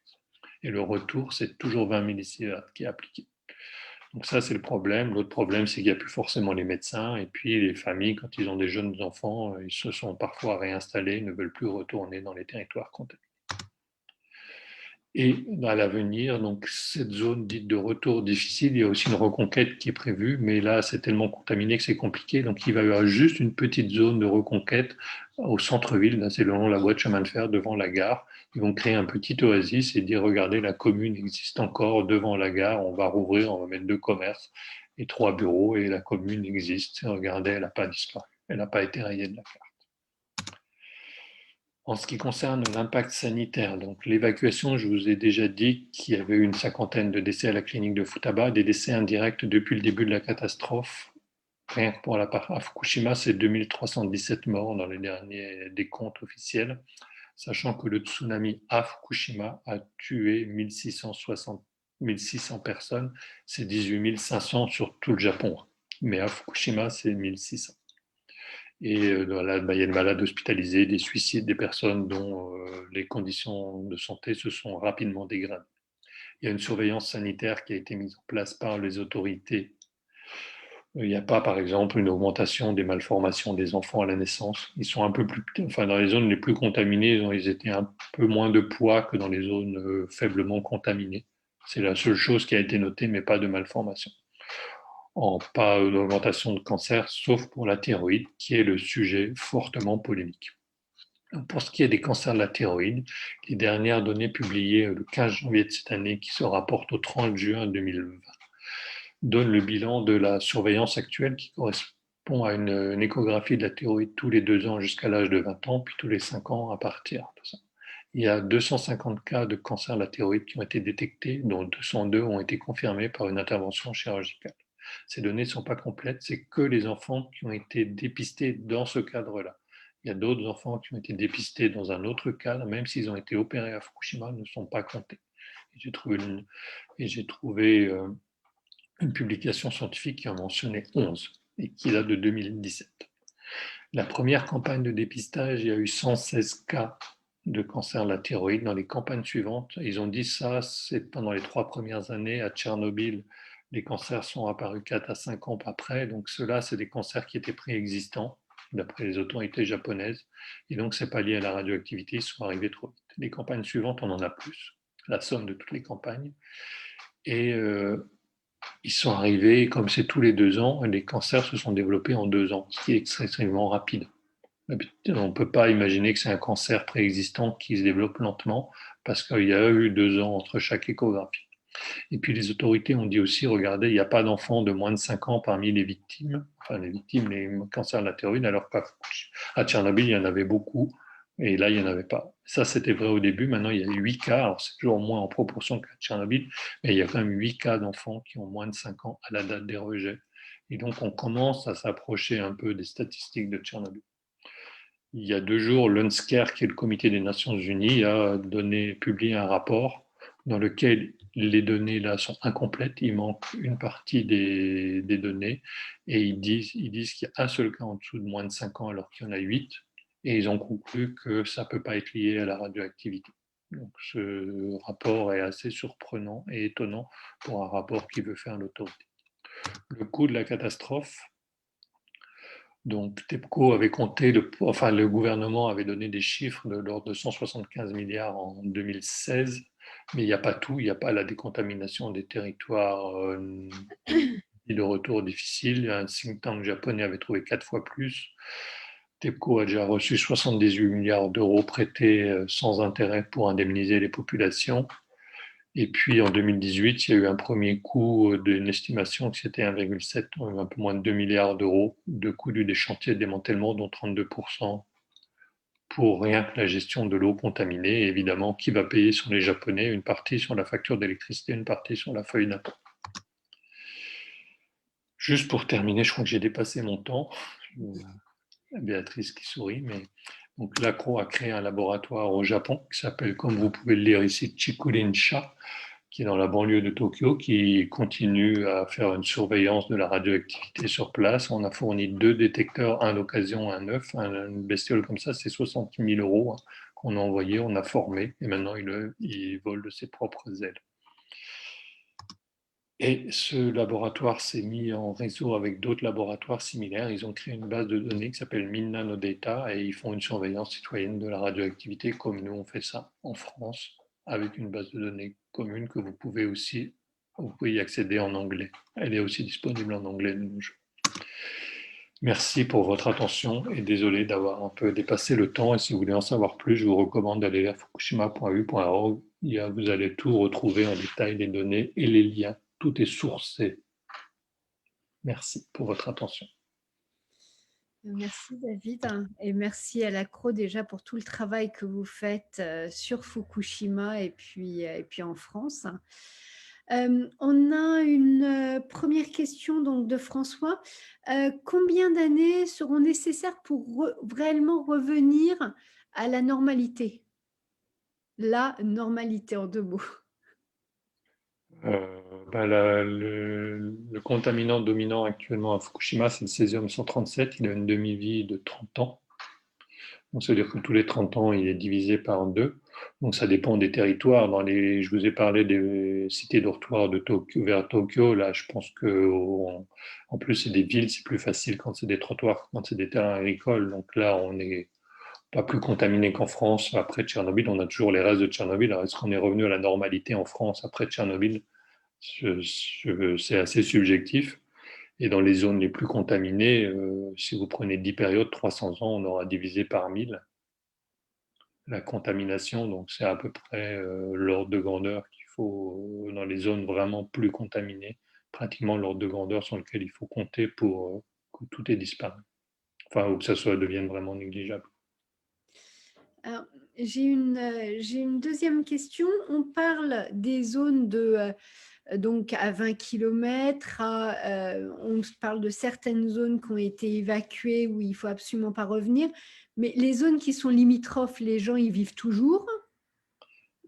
Et le retour, c'est toujours 20 millisieverts qui est appliqué. Donc ça, c'est le problème. L'autre problème, c'est qu'il n'y a plus forcément les médecins. Et puis les familles, quand ils ont des jeunes enfants, ils se sont parfois réinstallés, ne veulent plus retourner dans les territoires contaminés. Et à l'avenir, donc cette zone dite de retour difficile, il y a aussi une reconquête qui est prévue, mais là c'est tellement contaminé que c'est compliqué. Donc il va y avoir juste une petite zone de reconquête au centre-ville, là c'est le long de la voie de chemin de fer devant la gare. Ils vont créer un petit oasis et dire regardez, la commune existe encore devant la gare, on va rouvrir, on va mettre 2 commerces et 3 bureaux et la commune existe. Et regardez, elle n'a pas disparu, elle n'a pas été rayée de la carte. En ce qui concerne l'impact sanitaire, donc l'évacuation, je vous ai déjà dit qu'il y avait eu une cinquantaine de décès à la clinique de Futaba, des décès indirects depuis le début de la catastrophe. Rien que pour la part à Fukushima, c'est 2317 morts dans les derniers décomptes officiels, sachant que le tsunami à Fukushima a tué 1600 personnes, c'est 18 500 sur tout le Japon. Mais à Fukushima, c'est 1600. Et il y a des malades hospitalisés, des suicides, des personnes dont les conditions de santé se sont rapidement dégradées. Il y a une surveillance sanitaire qui a été mise en place par les autorités. Il n'y a pas, par exemple, une augmentation des malformations des enfants à la naissance. Ils sont un peu plus, enfin, dans les zones les plus contaminées, ils étaient un peu moins de poids que dans les zones faiblement contaminées. C'est la seule chose qui a été notée, mais pas de malformation. Pas d'augmentation de cancer, sauf pour la thyroïde, qui est le sujet fortement polémique. Pour ce qui est des cancers de la thyroïde, les dernières données publiées le 15 janvier de cette année, qui se rapportent au 30 juin 2020, donnent le bilan de la surveillance actuelle qui correspond à une échographie de la thyroïde tous les 2 ans jusqu'à l'âge de 20 ans, puis tous les 5 ans à partir de ça. Il y a 250 cas de cancer de la thyroïde qui ont été détectés, dont 202 ont été confirmés par une intervention chirurgicale. Ces données ne sont pas complètes, c'est que les enfants qui ont été dépistés dans ce cadre-là. Il y a d'autres enfants qui ont été dépistés dans un autre cadre, même s'ils ont été opérés à Fukushima, ne sont pas comptés. J'ai trouvé une publication scientifique qui en mentionnait 11 et qui date de 2017. La première campagne de dépistage, il y a eu 116 cas de cancer de la thyroïde. Dans les campagnes suivantes, ils ont dit ça, c'est pendant les 3 premières années à Tchernobyl, les cancers sont apparus 4 à 5 ans après. Donc ceux-là, c'est des cancers qui étaient préexistants, d'après les autorités japonaises. Et donc, ce n'est pas lié à la radioactivité, ils sont arrivés trop vite. Les campagnes suivantes, on en a plus, la somme de toutes les campagnes. Et ils sont arrivés, comme c'est tous les 2 ans, les cancers se sont développés en 2 ans, ce qui est extrêmement rapide. On ne peut pas imaginer que c'est un cancer préexistant qui se développe lentement, parce qu'il y a eu 2 ans entre chaque échographie. Et puis les autorités ont dit aussi, regardez, il n'y a pas d'enfants de moins de 5 ans parmi les victimes, les cancers de la thyroïde, alors qu'à Tchernobyl, il y en avait beaucoup, et là, il n'y en avait pas. Ça, c'était vrai au début, maintenant, il y a 8 cas, alors c'est toujours moins en proportion qu'à Tchernobyl, mais il y a quand même 8 cas d'enfants qui ont moins de 5 ans à la date des rejets. Et donc, on commence à s'approcher un peu des statistiques de Tchernobyl. Il y a 2 jours, l'UNSCEAR, qui est le comité des Nations Unies, a publié un rapport dans lequel les données là sont incomplètes, il manque une partie des données, et ils disent qu'il y a un seul cas en dessous de moins de 5 ans alors qu'il y en a 8, et ils ont conclu que ça ne peut pas être lié à la radioactivité. Donc ce rapport est assez surprenant et étonnant pour un rapport qui veut faire l'autorité. Le coût de la catastrophe, donc TEPCO avait compté, le gouvernement avait donné des chiffres de l'ordre de 175 milliards en 2016, mais il n'y a pas tout, il n'y a pas la décontamination des territoires de retour difficile. Un think tank japonais avait trouvé 4 fois plus. TEPCO a déjà reçu 78 milliards d'euros prêtés sans intérêt pour indemniser les populations. Et puis en 2018, il y a eu un premier coût d'une estimation que c'était 1,7, un peu moins de 2 milliards d'euros de coût des chantiers de démantèlement, dont 32% pour rien que la gestion de l'eau contaminée. Et évidemment, qui va payer sur les Japonais, une partie sur la facture d'électricité, une partie sur la feuille d'impôt. Juste pour terminer, je crois que j'ai dépassé mon temps. Béatrice qui sourit, mais donc l'ACRO a créé un laboratoire au Japon qui s'appelle, comme vous pouvez le lire ici, Chikurin-sha, qui est dans la banlieue de Tokyo, qui continue à faire une surveillance de la radioactivité sur place. On a fourni 2 détecteurs, un d'occasion, un neuf. Une bestiole comme ça, c'est 60 000 euros qu'on a envoyé, on a formé, et maintenant il vole de ses propres ailes. Et ce laboratoire s'est mis en réseau avec d'autres laboratoires similaires. Ils ont créé une base de données qui s'appelle Minnanodata et ils font une surveillance citoyenne de la radioactivité comme nous on fait ça en France avec une base de données commune que vous pouvez y accéder en anglais. Elle est aussi disponible en anglais de nos jours. Merci pour votre attention et désolé d'avoir un peu dépassé le temps. Et si vous voulez en savoir plus, je vous recommande d'aller à fukushima.u.org. Vous allez tout retrouver en détail, les données et les liens. Tout est sourcé. Merci pour votre attention. Merci David et merci à l'ACRO déjà pour tout le travail que vous faites sur Fukushima et puis en France. On a une première question donc de François. Combien d'années seront nécessaires pour réellement revenir à la normalité? La normalité en 2 mots. Le contaminant dominant actuellement à Fukushima, c'est le césium-137. Il a une demi-vie de 30 ans. Donc, ça veut dire que tous les 30 ans, il est divisé par 2. Donc, ça dépend des territoires. Je vous ai parlé des cités dortoirs de Tokyo, vers Tokyo. Là, je pense que, en plus, c'est des villes, c'est plus facile quand c'est des trottoirs, quand c'est des terrains agricoles. Donc là, on n'est pas plus contaminé qu'en France. Après Tchernobyl, on a toujours les restes de Tchernobyl. Alors, est-ce qu'on est revenu à la normalité en France après Tchernobyl? C'est assez subjectif. Et dans les zones les plus contaminées, si vous prenez 10 périodes, 300 ans, on aura divisé par 1000 la contamination. Donc c'est à peu près l'ordre de grandeur qu'il faut, dans les zones vraiment plus contaminées, pratiquement l'ordre de grandeur sur lequel il faut compter pour que tout ait disparu. Enfin, ou que ça devienne vraiment négligeable. Alors, j'ai une deuxième question. On parle des zones donc à 20 km, on parle de certaines zones qui ont été évacuées où il ne faut absolument pas revenir, mais les zones qui sont limitrophes, les gens y vivent toujours,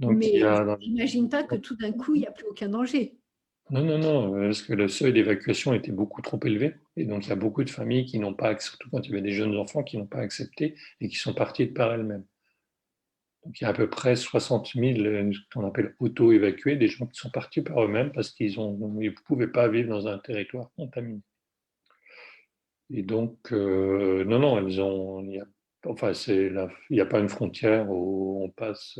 Donc, mais je n'imagine pas que tout d'un coup, il n'y a plus aucun danger. Non, parce que le seuil d'évacuation était beaucoup trop élevé. Et donc, il y a beaucoup de familles qui n'ont pas, surtout quand il y avait des jeunes enfants, qui n'ont pas accepté et qui sont partis de par elles-mêmes. Donc, il y a à peu près 60 000, ce qu'on appelle auto-évacués, des gens qui sont partis par eux-mêmes parce qu'ils ne pouvaient pas vivre dans un territoire contaminé. Et donc, non, il n'y a pas une frontière où on passe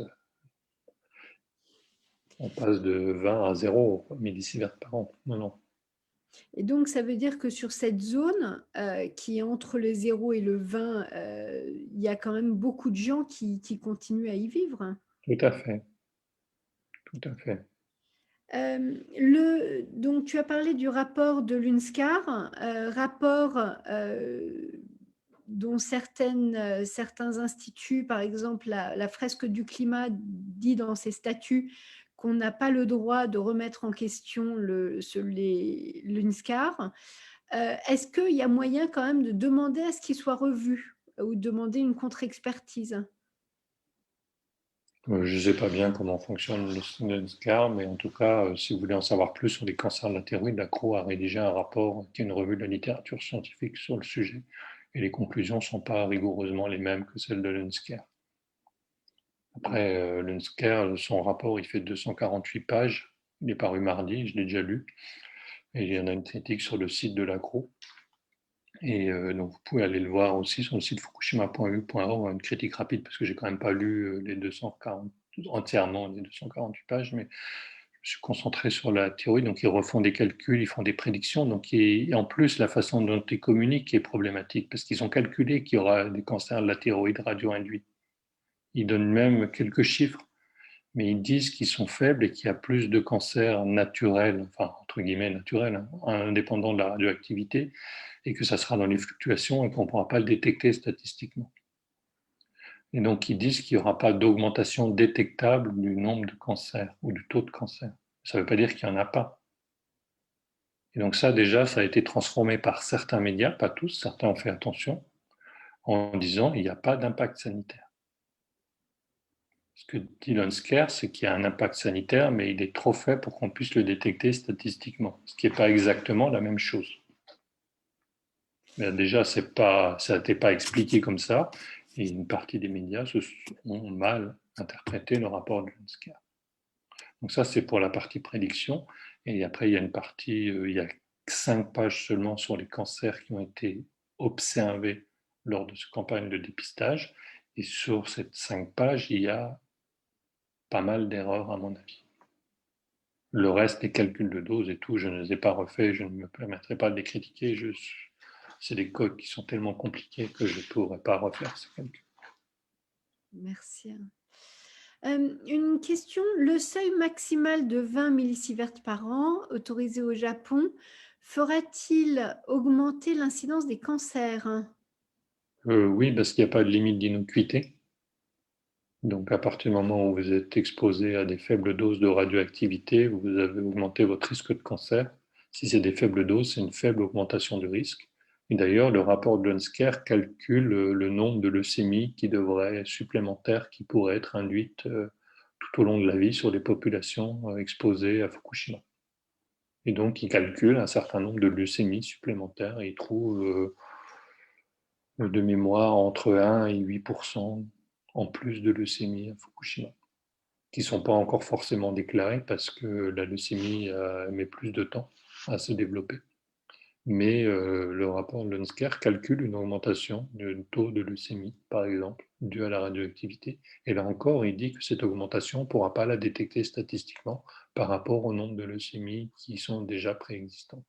de 20 à 0 millisievert par an. Non. Et donc, ça veut dire que sur cette zone qui est entre le 0 et le 20, il y a quand même beaucoup de gens qui continuent à y vivre. Tout à fait. Tout à fait. Donc, tu as parlé du rapport de l'UNSCAR, rapport dont certains instituts, par exemple la fresque du climat, dit dans ses statuts qu'on n'a pas le droit de remettre en question l'UNSCAR. Est-ce qu'il y a moyen quand même de demander à ce qu'il soit revu ou de demander une contre-expertise? Je ne sais pas bien comment fonctionne le SCAR, mais en tout cas, si vous voulez en savoir plus sur les cancers de la thyroïde, la CRO a rédigé un rapport qui est une revue de la littérature scientifique sur le sujet. Et les conclusions ne sont pas rigoureusement les mêmes que celles de l'UNSCAR. Après, l'UNSCAR, son rapport, il fait 248 pages. Il est paru mardi, je l'ai déjà lu. Et il y en a une critique sur le site de l'ACRO. Et donc, vous pouvez aller le voir aussi sur le site fukushima.eu.org, une critique rapide, parce que j'ai quand même pas lu les 240, entièrement les 248 pages, mais je suis concentré sur la thyroïde. Donc, ils refont des calculs, ils font des prédictions. Donc, et en plus, la façon dont ils communiquent est problématique, parce qu'ils ont calculé qu'il y aura des cancers de la thyroïde radio-induits. Ils donnent même quelques chiffres, mais ils disent qu'ils sont faibles et qu'il y a plus de cancers naturels, enfin, entre guillemets, naturels, hein, indépendants de la radioactivité, et que ça sera dans les fluctuations et qu'on ne pourra pas le détecter statistiquement. Et donc, ils disent qu'il n'y aura pas d'augmentation détectable du nombre de cancers ou du taux de cancer. Ça ne veut pas dire qu'il n'y en a pas. Et donc ça, déjà, ça a été transformé par certains médias, pas tous, certains ont fait attention, en disant il n'y a pas d'impact sanitaire. Ce que dit l'UNSCAR, c'est qu'il y a un impact sanitaire, mais il est trop faible pour qu'on puisse le détecter statistiquement, ce qui n'est pas exactement la même chose. Mais déjà, ça n'était pas expliqué comme ça, et une partie des médias ont mal interprété le rapport de l'UNSCAR. Donc ça, c'est pour la partie prédiction. Et après, il y a une partie, il y a 5 pages seulement sur les cancers qui ont été observés lors de cette campagne de dépistage. Et sur ces 5 pages, il y a pas mal d'erreurs à mon avis. Le reste, les calculs de dose et tout, je ne les ai pas refaits, je ne me permettrai pas de les critiquer. C'est des codes qui sont tellement compliqués que je ne pourrais pas refaire ces calculs. Merci. Une question, le seuil maximal de 20 millisieverts par an autorisé au Japon fera-t-il augmenter l'incidence des cancers? Oui, parce qu'il n'y a pas de limite d'innocuité. Donc, à partir du moment où vous êtes exposé à des faibles doses de radioactivité, vous avez augmenté votre risque de cancer. Si c'est des faibles doses, c'est une faible augmentation du risque. Et d'ailleurs, le rapport de l'UNSCAR calcule le nombre de leucémies supplémentaires qui pourraient être induites tout au long de la vie sur les populations exposées à Fukushima. Et donc, il calcule un certain nombre de leucémies supplémentaires et il trouve de mémoire entre 1 et 8% en plus de leucémie à Fukushima, qui ne sont pas encore forcément déclarées parce que la leucémie met plus de temps à se développer. Mais le rapport de l'UNSCAR calcule une augmentation du taux de leucémie, par exemple, due à la radioactivité. Et là encore, il dit que cette augmentation ne pourra pas la détecter statistiquement par rapport au nombre de leucémies qui sont déjà préexistantes.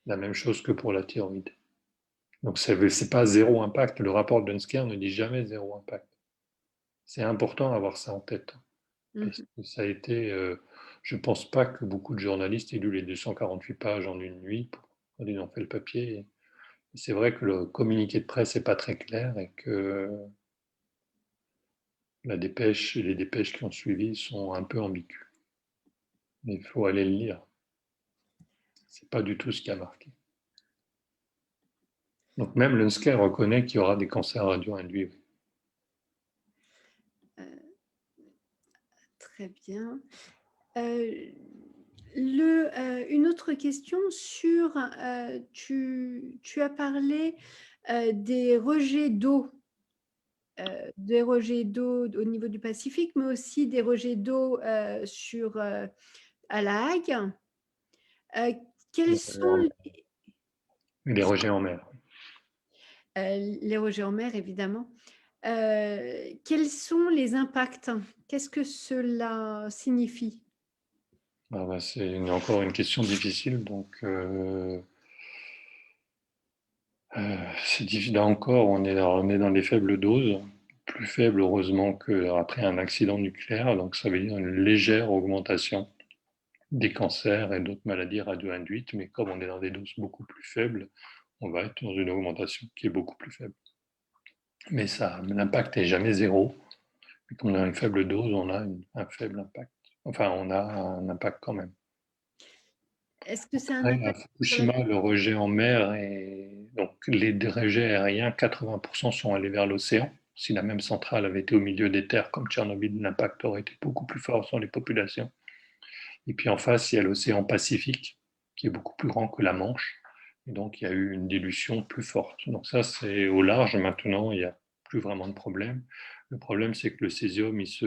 La même chose que pour la thyroïde. Donc, ce n'est pas zéro impact. Le rapport de l'UNSCAR ne dit jamais zéro impact. C'est important d'avoir ça en tête. Parce que ça a été. Je ne pense pas que beaucoup de journalistes aient lu les 248 pages en une nuit quand ils ont fait le papier. C'est vrai que le communiqué de presse n'est pas très clair et que les dépêches qui ont suivi sont un peu ambiguës. Mais il faut aller le lire. C'est pas du tout ce qui a marqué. Donc même l'UNSCAR reconnaît qu'il y aura des cancers radio-induits. Très bien. Une autre question sur, tu as parlé des rejets d'eau au niveau du Pacifique, mais aussi des rejets d'eau à La Hague. Quels sont Les rejets en mer. les rejets en mer, évidemment? Quels sont les impacts? Qu'est-ce que cela signifie? C'est encore une question difficile. Donc, c'est difficile. Là encore, on est dans les faibles doses, plus faibles heureusement qu'après un accident nucléaire. Donc, ça veut dire une légère augmentation des cancers et d'autres maladies radio-induites. Mais comme on est dans des doses beaucoup plus faibles, on va être dans une augmentation qui est beaucoup plus faible. Mais l'impact n'est jamais zéro. Et quand on a une faible dose, on a un faible impact. Enfin, on a un impact quand même. Est-ce que c'est un Après, à impact sur la... Fukushima, le rejet en mer donc les rejets aériens, 80% sont allés vers l'océan. Si la même centrale avait été au milieu des terres comme Tchernobyl, l'impact aurait été beaucoup plus fort sur les populations. Et puis en face, il y a l'océan Pacifique, qui est beaucoup plus grand que la Manche. Et donc, il y a eu une dilution plus forte. Donc ça, c'est au large maintenant, il n'y a plus vraiment de problème. Le problème, c'est que le césium, il se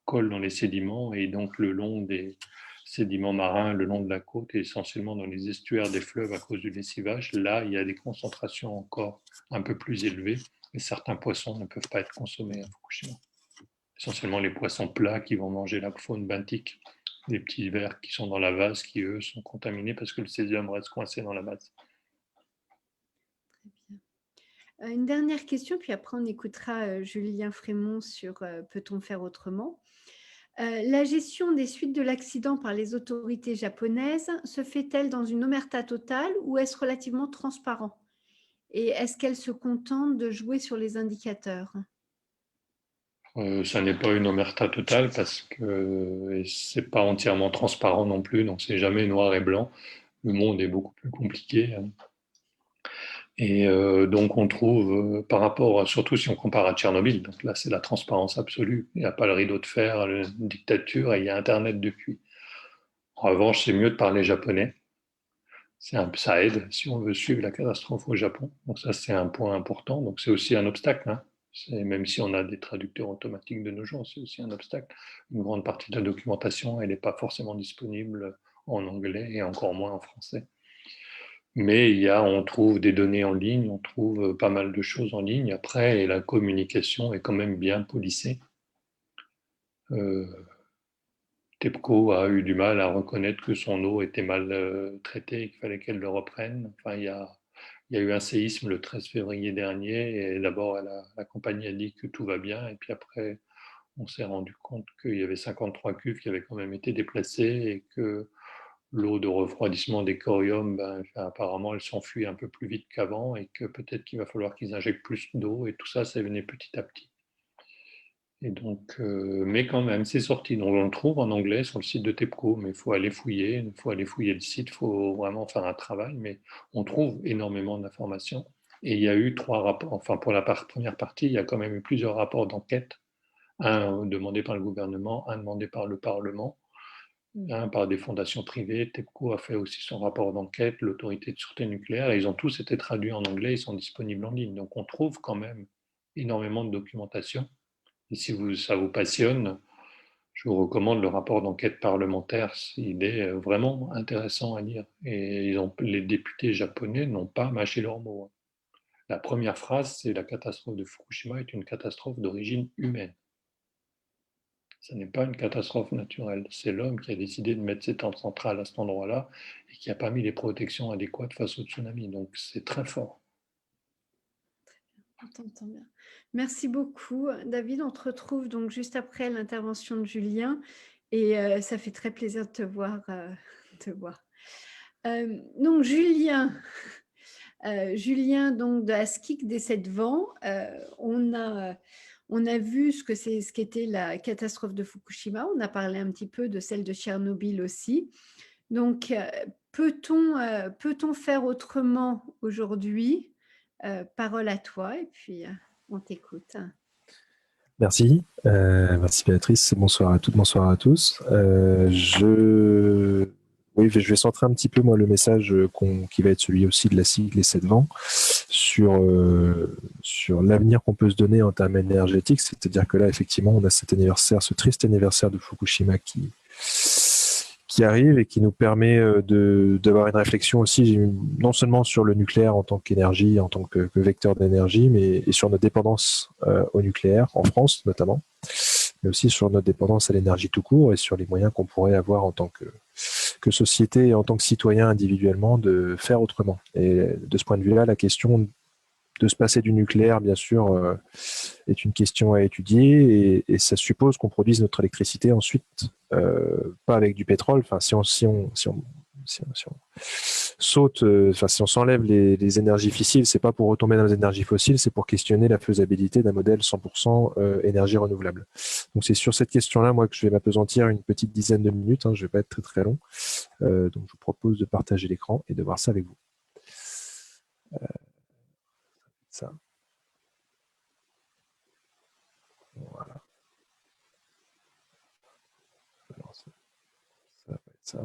colle dans les sédiments et donc le long des sédiments marins, le long de la côte et essentiellement dans les estuaires des fleuves à cause du lessivage, là, il y a des concentrations encore un peu plus élevées et certains poissons ne peuvent pas être consommés à Fukushima. Essentiellement les poissons plats qui vont manger la faune benthique, les petits vers qui sont dans la vase qui, eux, sont contaminés parce que le césium reste coincé dans la vase. Très bien. Une dernière question, puis après on écoutera Julien Frémont sur peut-on faire autrement. La gestion des suites de l'accident par les autorités japonaises se fait-elle dans une omerta totale ou est-ce relativement transparent? Et est-ce qu'elles se contentent de jouer sur les indicateurs? Ça n'est pas une omerta totale parce que c'est pas entièrement transparent non plus, donc c'est jamais noir et blanc. Le monde est beaucoup plus compliqué. Et donc on trouve, par rapport, surtout si on compare à Tchernobyl, donc là c'est la transparence absolue. Il n'y a pas le rideau de fer, la dictature et il y a Internet depuis. En revanche, c'est mieux de parler japonais. Ça aide si on veut suivre la catastrophe au Japon. Donc ça, c'est un point important. Donc c'est aussi un obstacle. Hein. Même si on a des traducteurs automatiques de nos jours, c'est aussi un obstacle. Une grande partie de la documentation, elle n'est pas forcément disponible en anglais et encore moins en français. Mais on trouve des données en ligne, on trouve pas mal de choses en ligne. Après, la communication est quand même bien policée. TEPCO a eu du mal à reconnaître que son eau était mal traitée et qu'il fallait qu'elle le reprenne. Enfin, il y a eu un séisme le 13 février dernier et d'abord la compagnie a dit que tout va bien et puis après on s'est rendu compte qu'il y avait 53 cuves qui avaient quand même été déplacées et que l'eau de refroidissement des coriums, apparemment elle s'enfuit un peu plus vite qu'avant et que peut-être qu'il va falloir qu'ils injectent plus d'eau et tout ça, ça venait petit à petit. Et donc, mais quand même, c'est sorti. Donc, on le trouve en anglais sur le site de TEPCO, mais il faut aller fouiller le site, il faut vraiment faire un travail. Mais on trouve énormément d'informations. Et il y a eu 3 rapports. Enfin, pour la première partie, il y a quand même eu plusieurs rapports d'enquête. Un demandé par le gouvernement, un demandé par le Parlement, un par des fondations privées. TEPCO a fait aussi son rapport d'enquête, l'autorité de sûreté nucléaire. Et ils ont tous été traduits en anglais, ils sont disponibles en ligne. Donc, on trouve quand même énormément de documentation. Et si ça vous passionne, je vous recommande le rapport d'enquête parlementaire. Il est vraiment intéressant à lire. Et les députés japonais n'ont pas mâché leurs mots. La première phrase, c'est la catastrophe de Fukushima est une catastrophe d'origine humaine. Ce n'est pas une catastrophe naturelle. C'est l'homme qui a décidé de mettre cette centrale à cet endroit-là et qui n'a pas mis les protections adéquates face au tsunami. Donc c'est très fort. On t'entend bien. Merci beaucoup, David. On te retrouve donc juste après l'intervention de Julien et ça fait très plaisir de te voir. Donc Julien donc de Askic des 7 vents, on a vu ce qu'était la catastrophe de Fukushima. On a parlé un petit peu de celle de Tchernobyl aussi. Donc, peut-on faire autrement aujourd'hui? Parole à toi et puis on t'écoute. Merci, merci Béatrice, bonsoir à toutes, bonsoir à tous. Oui, je vais centrer un petit peu moi le message qui va être celui aussi de la cycle Les 7 vents sur l'avenir qu'on peut se donner en termes énergétiques, c'est-à-dire que là effectivement on a cet anniversaire, ce triste anniversaire de Fukushima qui arrive et qui nous permet d'avoir une réflexion aussi non seulement sur le nucléaire en tant qu'énergie, en tant que vecteur d'énergie, mais et sur notre dépendance au nucléaire, en France notamment, mais aussi sur notre dépendance à l'énergie tout court et sur les moyens qu'on pourrait avoir en tant que société et en tant que citoyen individuellement de faire autrement. Et de ce point de vue-là, la question de se passer du nucléaire, bien sûr, est une question à étudier et ça suppose qu'on produise notre électricité ensuite, pas avec du pétrole. Enfin, si on saute, si on s'enlève les énergies fossiles, c'est pas pour retomber dans les énergies fossiles, c'est pour questionner la faisabilité d'un modèle 100% énergie renouvelable. Donc c'est sur cette question-là, moi, que je vais m'apesantir une petite dizaine de minutes. Hein, je vais pas être très très long. Donc je vous propose de partager l'écran et de voir ça avec vous. Ça. ça.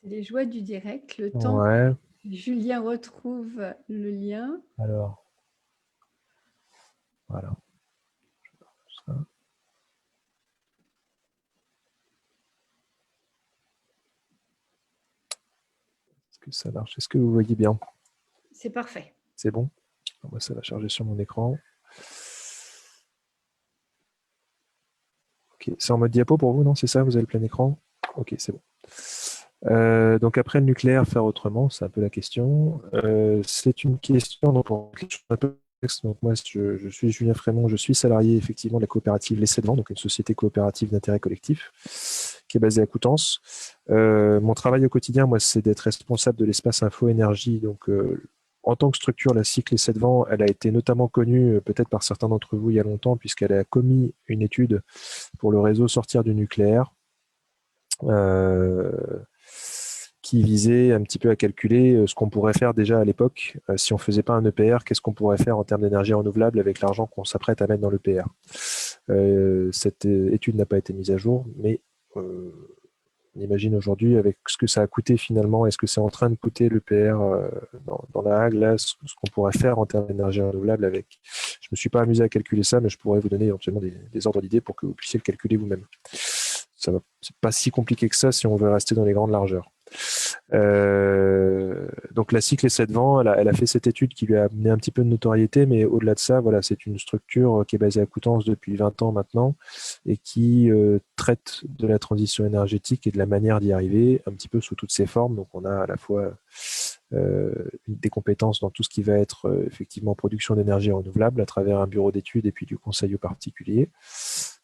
C'est les joies du direct. Le temps Ouais. que Julien retrouve le lien. Alors, voilà. Ça. Est-ce que ça marche? Est-ce que vous voyez bien? C'est parfait. C'est bon? Moi, ça va charger sur mon écran. Ok, c'est en mode diapo pour vous, non? C'est ça? Vous avez le plein écran? Ok, c'est bon. Donc après le nucléaire, faire autrement, c'est un peu la question. C'est une question donc, un peu complexe. Donc moi, je suis Julien Frémont, je suis salarié effectivement de la coopérative Les 7 Vents, donc une société coopérative d'intérêt collectif qui est basée à Coutances. Mon travail au quotidien, moi, c'est d'être responsable de l'espace info énergie. Donc en tant que structure, la cycle Les 7 Vents, elle a été notamment connue peut-être par certains d'entre vous il y a longtemps, puisqu'elle a commis une étude pour le réseau Sortir du nucléaire. Qui visait un petit peu à calculer ce qu'on pourrait faire déjà à l'époque. Si on ne faisait pas un EPR, qu'est-ce qu'on pourrait faire en termes d'énergie renouvelable avec l'argent qu'on s'apprête à mettre dans l'EPR. Cette étude n'a pas été mise à jour, mais on imagine aujourd'hui avec ce que ça a coûté finalement, est-ce que c'est en train de coûter l'EPR dans la Hague, là, ce qu'on pourrait faire en termes d'énergie renouvelable avec. Je ne me suis pas amusé à calculer ça, mais je pourrais vous donner éventuellement des ordres d'idées pour que vous puissiez le calculer vous-même. C'est pas si compliqué que ça si on veut rester dans les grandes largeurs. Donc la cycle Les 7 Vents, elle a fait cette étude qui lui a amené un petit peu de notoriété, mais au-delà de ça, voilà, c'est une structure qui est basée à Coutances depuis 20 ans maintenant et qui traite de la transition énergétique et de la manière d'y arriver un petit peu sous toutes ses formes. Donc on a à la fois des compétences dans tout ce qui va être effectivement production d'énergie renouvelable à travers un bureau d'études et puis du conseil aux particuliers,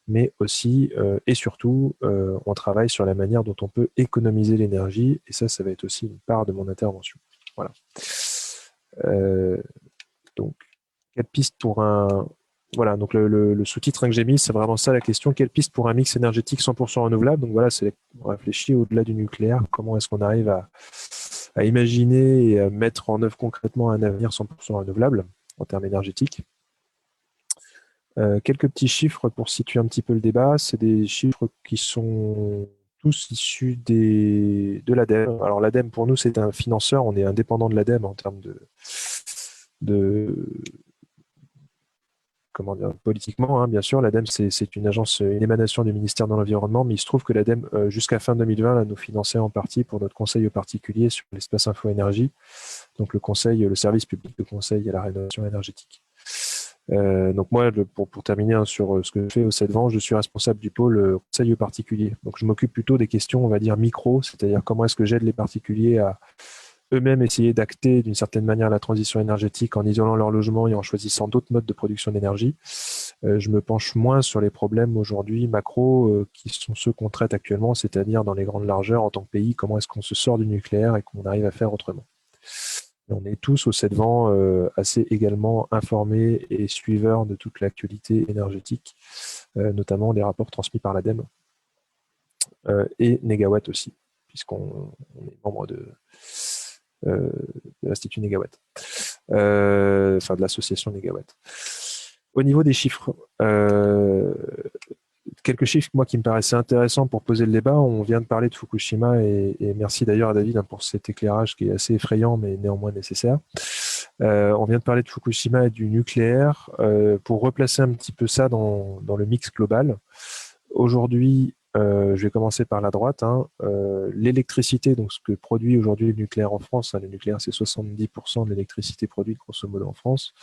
mais aussi et surtout, on travaille sur la manière dont on peut économiser l'énergie, et ça va être aussi une part de mon intervention. Voilà. Donc, quelle piste pour un... Voilà, donc le sous-titre que j'ai mis, c'est vraiment ça la question. Quelle piste pour un mix énergétique 100% renouvelable? Donc voilà, on réfléchit au-delà du nucléaire. Comment est-ce qu'on arrive à imaginer et à mettre en œuvre concrètement un avenir 100% renouvelable en termes énergétiques? Quelques petits chiffres pour situer un petit peu le débat. C'est des chiffres qui sont tous issus de l'ADEME. Alors l'ADEME, pour nous, c'est un financeur. On est indépendant de l'ADEME en termes de comment dire, politiquement, hein, bien sûr. L'ADEME, c'est une agence, une émanation du ministère de l'Environnement, mais il se trouve que l'ADEME, jusqu'à fin 2020, là, nous finançait en partie pour notre conseil aux particuliers sur l'espace info-énergie, donc le service public de conseil à la rénovation énergétique. Donc moi, pour terminer hein, sur ce que je fais au 7 Vents, je suis responsable du pôle conseil aux particuliers. Donc je m'occupe plutôt des questions, on va dire, micro, c'est-à-dire comment est-ce que j'aide les particuliers à eux-mêmes essayer d'acter d'une certaine manière la transition énergétique en isolant leur logement et en choisissant d'autres modes de production d'énergie. Je me penche moins sur les problèmes aujourd'hui macro qui sont ceux qu'on traite actuellement, c'est-à-dire dans les grandes largeurs en tant que pays, comment est-ce qu'on se sort du nucléaire et qu'on arrive à faire autrement. On est tous au 7 Vents assez également informés et suiveurs de toute l'actualité énergétique, notamment des rapports transmis par l'ADEME et Négawatt aussi, puisqu'on est membre de l'Institut Négawatt, enfin de l'association Négawatt. Au niveau des chiffres, quelques chiffres moi qui me paraissaient intéressants pour poser le débat. On vient de parler de Fukushima et merci d'ailleurs à David hein, pour cet éclairage qui est assez effrayant mais néanmoins nécessaire. On vient de parler de Fukushima et du nucléaire. Pour replacer un petit peu ça dans le mix global, aujourd'hui, je vais commencer par la droite. Hein, l'électricité, donc ce que produit aujourd'hui le nucléaire en France, hein, le nucléaire c'est 70% de l'électricité produite grosso modo en France.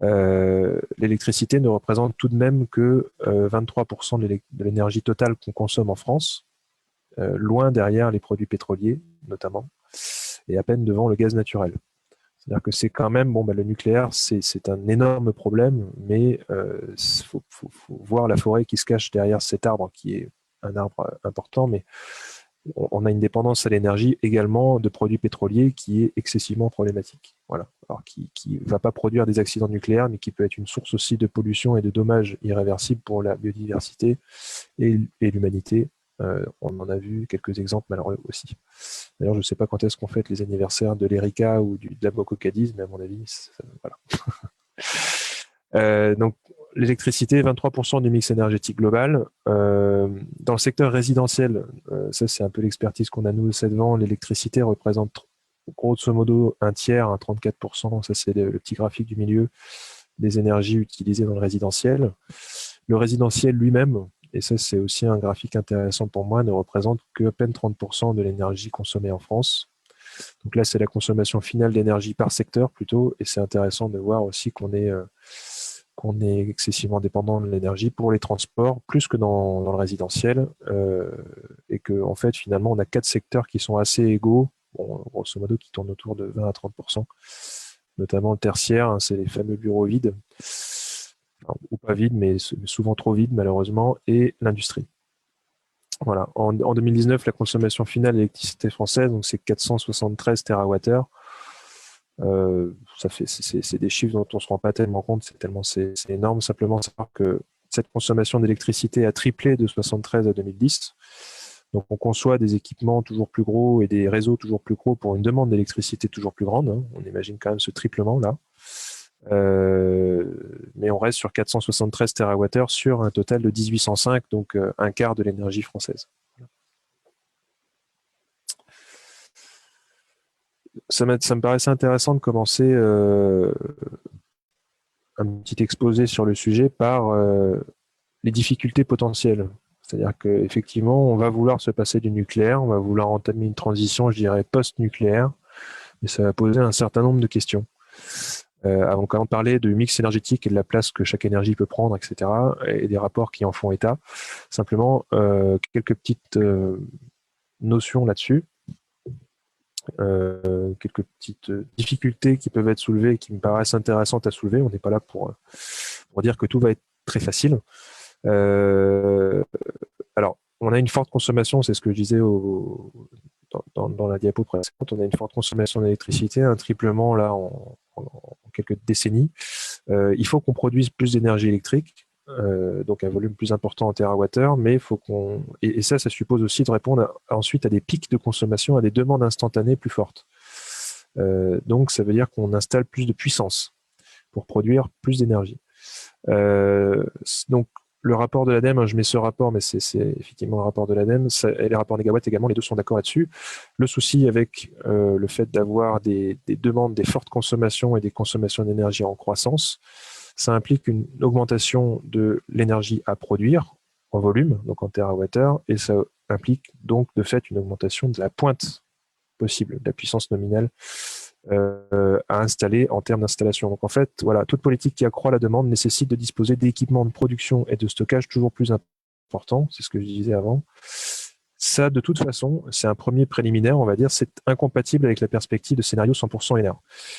L'électricité ne représente tout de même que 23% de l'énergie totale qu'on consomme en France, loin derrière les produits pétroliers notamment, et à peine devant le gaz naturel. C'est-à-dire que c'est quand même, bon, bah, le nucléaire, c'est un énorme problème, mais faut voir la forêt qui se cache derrière cet arbre, qui est un arbre important, mais on a une dépendance à l'énergie également de produits pétroliers qui est excessivement problématique. Voilà. Alors, qui ne va pas produire des accidents nucléaires, mais qui peut être une source aussi de pollution et de dommages irréversibles pour la biodiversité et l'humanité. On en a vu quelques exemples malheureux aussi. D'ailleurs, je ne sais pas quand est-ce qu'on fête les anniversaires de l'Erika ou de la Boco-Cadiz, mais à mon avis, voilà. Donc, l'électricité, 23% du mix énergétique global. Dans le secteur résidentiel, ça c'est un peu l'expertise qu'on a nous au CEDVAN, l'électricité représente grosso modo un tiers, 34%, ça c'est le petit graphique du milieu, des énergies utilisées dans le résidentiel. Le résidentiel lui-même, et ça c'est aussi un graphique intéressant pour moi, ne représente que à peine 30% de l'énergie consommée en France. Donc là c'est la consommation finale d'énergie par secteur plutôt, et c'est intéressant de voir aussi qu'on est excessivement dépendant de l'énergie pour les transports, plus que dans le résidentiel, et que en fait finalement on a 4 secteurs qui sont assez égaux, bon, grosso modo qui tournent autour de 20 à 30%, notamment le tertiaire, hein, c'est les fameux bureaux vides, enfin, ou pas vides, mais souvent trop vides malheureusement, et l'industrie. Voilà. En 2019, la consommation finale d'électricité française, donc c'est 473 TWh. C'est des chiffres dont on ne se rend pas tellement compte, c'est énorme. Simplement savoir que cette consommation d'électricité a triplé de 73 à 2010. Donc on conçoit des équipements toujours plus gros et des réseaux toujours plus gros pour une demande d'électricité toujours plus grande, hein. On imagine quand même ce triplement là. Mais on reste sur 473 TWh sur un total de 1805, donc un quart de l'énergie française. Ça me paraissait intéressant de commencer un petit exposé sur le sujet par les difficultés potentielles. C'est-à-dire qu'effectivement, on va vouloir se passer du nucléaire, on va vouloir entamer une transition, je dirais, post-nucléaire, mais ça va poser un certain nombre de questions. Avant quand même parler du mix énergétique et de la place que chaque énergie peut prendre, etc., et des rapports qui en font état, simplement quelques petites notions là-dessus. Quelques petites difficultés qui peuvent être soulevées et qui me paraissent intéressantes à soulever. On n'est pas là pour dire que tout va être très facile. Alors, on a une forte consommation, c'est ce que je disais dans la diapo précédente, on a une forte consommation d'électricité, un triplement là en quelques décennies. Il faut qu'on produise plus d'énergie électrique, donc un volume plus important en térawattheure, mais il faut qu'on... Et ça suppose aussi de répondre ensuite à des pics de consommation, à des demandes instantanées plus fortes. Donc ça veut dire qu'on installe plus de puissance pour produire plus d'énergie. Donc le rapport de l'ADEME, je mets ce rapport, mais c'est effectivement le rapport de l'ADEME, et les rapports Négawatt également, les deux sont d'accord là-dessus. Le souci avec le fait d'avoir des demandes, des fortes consommations et des consommations d'énergie en croissance, ça implique une augmentation de l'énergie à produire en volume, donc en térawattheure, et ça implique donc de fait une augmentation de la pointe possible, de la puissance nominale à installer en termes d'installation. Donc en fait, voilà, toute politique qui accroît la demande nécessite de disposer d'équipements de production et de stockage toujours plus importants, c'est ce que je disais avant. Ça, de toute façon, c'est un premier préliminaire, on va dire, c'est incompatible avec la perspective de scénario 100% énergie.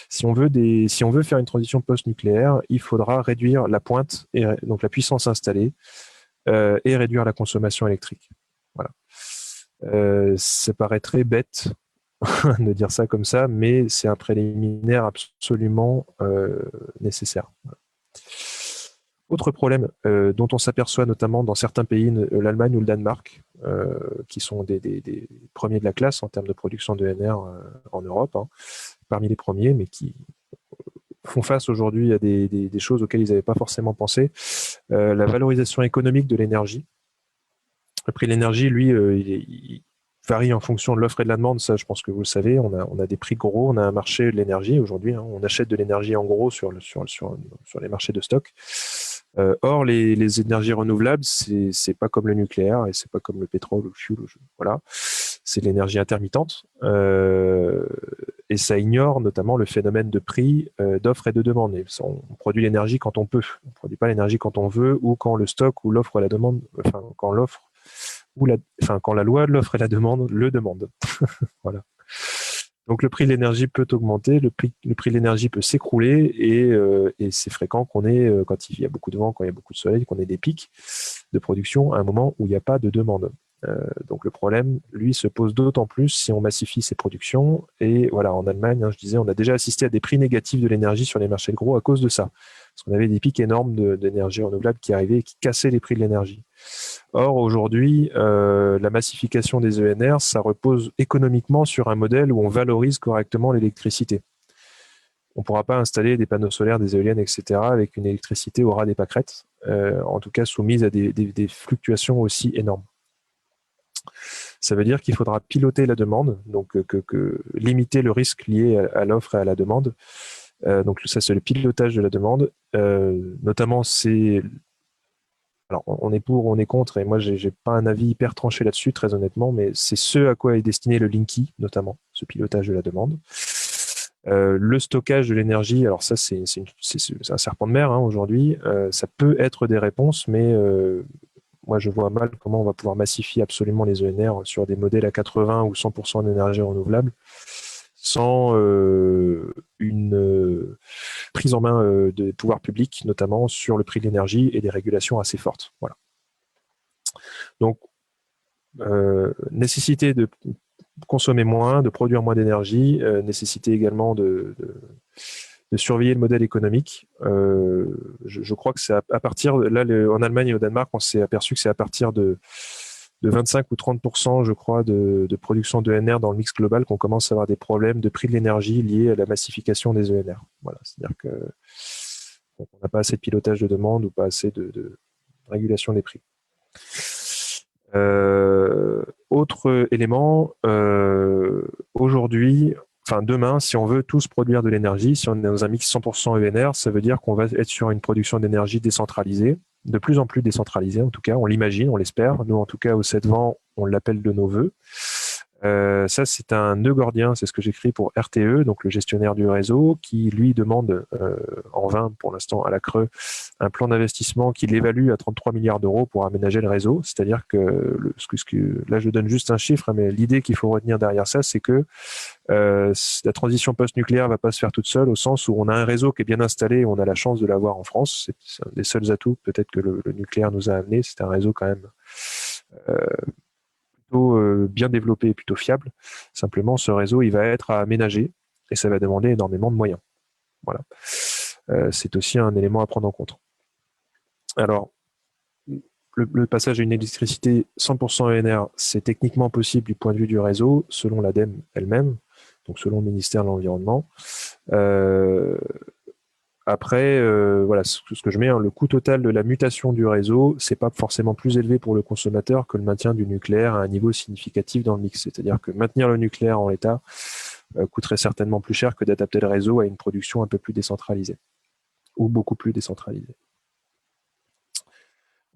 Si on veut faire une transition post-nucléaire, il faudra réduire la pointe, et donc la puissance installée, et réduire la consommation électrique. Voilà. Ça paraît très bête de dire ça comme ça, mais c'est un préliminaire absolument nécessaire. Autre problème dont on s'aperçoit notamment dans certains pays, l'Allemagne ou le Danemark, qui sont des premiers de la classe en termes de production d'ENR en Europe, hein, parmi les premiers, mais qui font face aujourd'hui à des choses auxquelles ils n'avaient pas forcément pensé. La valorisation économique de l'énergie. Le prix de l'énergie, lui, il varie en fonction de l'offre et de la demande, ça je pense que vous le savez, on a des prix gros, on a un marché de l'énergie aujourd'hui, hein, on achète de l'énergie en gros sur les marchés de stock. Or, les énergies renouvelables, c'est pas comme le nucléaire et c'est pas comme le pétrole ou le fuel, voilà, c'est de l'énergie intermittente et ça ignore notamment le phénomène de prix, d'offre et de demande. Et on produit l'énergie quand on peut, on produit pas l'énergie quand on veut ou quand le stock ou l'offre et la demande, enfin quand l'offre quand la loi de l'offre et la demande le demande. Voilà. Donc le prix de l'énergie peut augmenter, le prix de l'énergie peut s'écrouler et c'est fréquent qu'on ait, quand il y a beaucoup de vent, quand il y a beaucoup de soleil, qu'on ait des pics de production à un moment où il n'y a pas de demande. Donc le problème, lui, se pose d'autant plus si on massifie ces productions. Et voilà, en Allemagne, je disais, on a déjà assisté à des prix négatifs de l'énergie sur les marchés de gros à cause de ça. Parce qu'on avait des pics énormes d'énergie renouvelable qui arrivaient et qui cassaient les prix de l'énergie. Or, aujourd'hui, la massification des ENR, ça repose économiquement sur un modèle où on valorise correctement l'électricité. On ne pourra pas installer des panneaux solaires, des éoliennes, etc. avec une électricité au ras des pâquerettes, en tout cas soumise à des fluctuations aussi énormes. Ça veut dire qu'il faudra piloter la demande, donc limiter le risque lié à l'offre et à la demande. Donc ça, c'est le pilotage de la demande. Notamment, alors on est pour, on est contre, et moi, j'ai pas un avis hyper tranché là-dessus, très honnêtement, mais c'est ce à quoi est destiné le Linky, notamment, ce pilotage de la demande. Le stockage de l'énergie, alors ça, c'est un serpent de mer aujourd'hui. Ça peut être des réponses, mais moi, je vois mal comment on va pouvoir massifier absolument les ENR sur des modèles à 80 ou 100% d'énergie renouvelable sans une prise en main des pouvoirs publics, notamment sur le prix de l'énergie et des régulations assez fortes. Voilà. Donc, nécessité de consommer moins, de produire moins d'énergie, nécessité également de surveiller le modèle économique. Je crois que c'est à partir, là, en Allemagne et au Danemark, on s'est aperçu que c'est à partir de 25 ou 30%, je crois, de production d'ENR dans le mix global qu'on commence à avoir des problèmes de prix de l'énergie liés à la massification des ENR. Voilà, c'est-à-dire qu'on n'a pas assez de pilotage de demande ou pas assez de régulation des prix. Autre élément, aujourd'hui, enfin demain, si on veut tous produire de l'énergie, si on est dans un mix 100% ENR, ça veut dire qu'on va être sur une production d'énergie décentralisée, de plus en plus décentralisée en tout cas, on l'imagine, on l'espère. Nous en tout cas au 7 vents, on l'appelle de nos voeux. Ça, c'est un nœud gordien, c'est ce que j'écris pour RTE, donc le gestionnaire du réseau, qui lui demande en vain pour l'instant à la Creux un plan d'investissement qui l'évalue à 33 milliards d'euros pour aménager le réseau. C'est-à-dire que, là je donne juste un chiffre, mais l'idée qu'il faut retenir derrière ça, c'est que la transition post-nucléaire va pas se faire toute seule, au sens où on a un réseau qui est bien installé et on a la chance de l'avoir en France. C'est un des seuls atouts peut-être que le nucléaire nous a amené. C'est un réseau quand même plutôt bien développé et plutôt fiable. Simplement, ce réseau, il va être à aménager et ça va demander énormément de moyens. Voilà. C'est aussi un élément à prendre en compte. Alors, le passage à une électricité 100% ENR, c'est techniquement possible du point de vue du réseau, selon l'ADEME elle-même, donc selon le ministère de l'Environnement. Après, voilà, ce que je mets, le coût total de la mutation du réseau, c'est pas forcément plus élevé pour le consommateur que le maintien du nucléaire à un niveau significatif dans le mix. C'est-à-dire que maintenir le nucléaire en l'état coûterait certainement plus cher que d'adapter le réseau à une production un peu plus décentralisée, ou beaucoup plus décentralisée.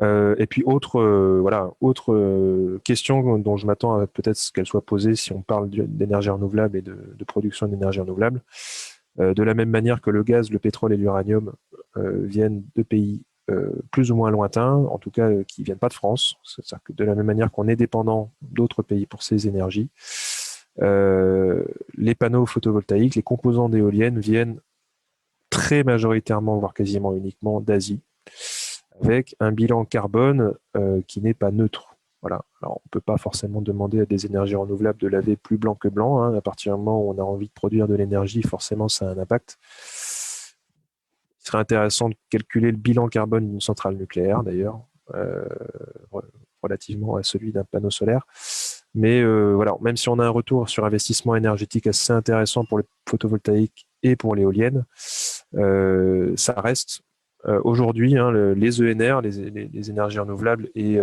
Et puis autre question dont je m'attends à peut-être qu'elle soit posée si on parle d'énergie renouvelable et de production d'énergie renouvelable. De la même manière que le gaz, le pétrole et l'uranium viennent de pays plus ou moins lointains, en tout cas qui ne viennent pas de France. C'est-à-dire que de la même manière qu'on est dépendant d'autres pays pour ces énergies, les panneaux photovoltaïques, les composants d'éoliennes viennent très majoritairement, voire quasiment uniquement d'Asie, avec un bilan carbone qui n'est pas neutre. Voilà. Alors, on ne peut pas forcément demander à des énergies renouvelables de laver plus blanc que blanc. À partir du moment où on a envie de produire de l'énergie, forcément, ça a un impact. Il serait intéressant de calculer le bilan carbone d'une centrale nucléaire, d'ailleurs, relativement à celui d'un panneau solaire. Mais voilà, même si on a un retour sur investissement énergétique assez intéressant pour le photovoltaïque et pour l'éolienne, ça reste aujourd'hui les ENR, les énergies renouvelables et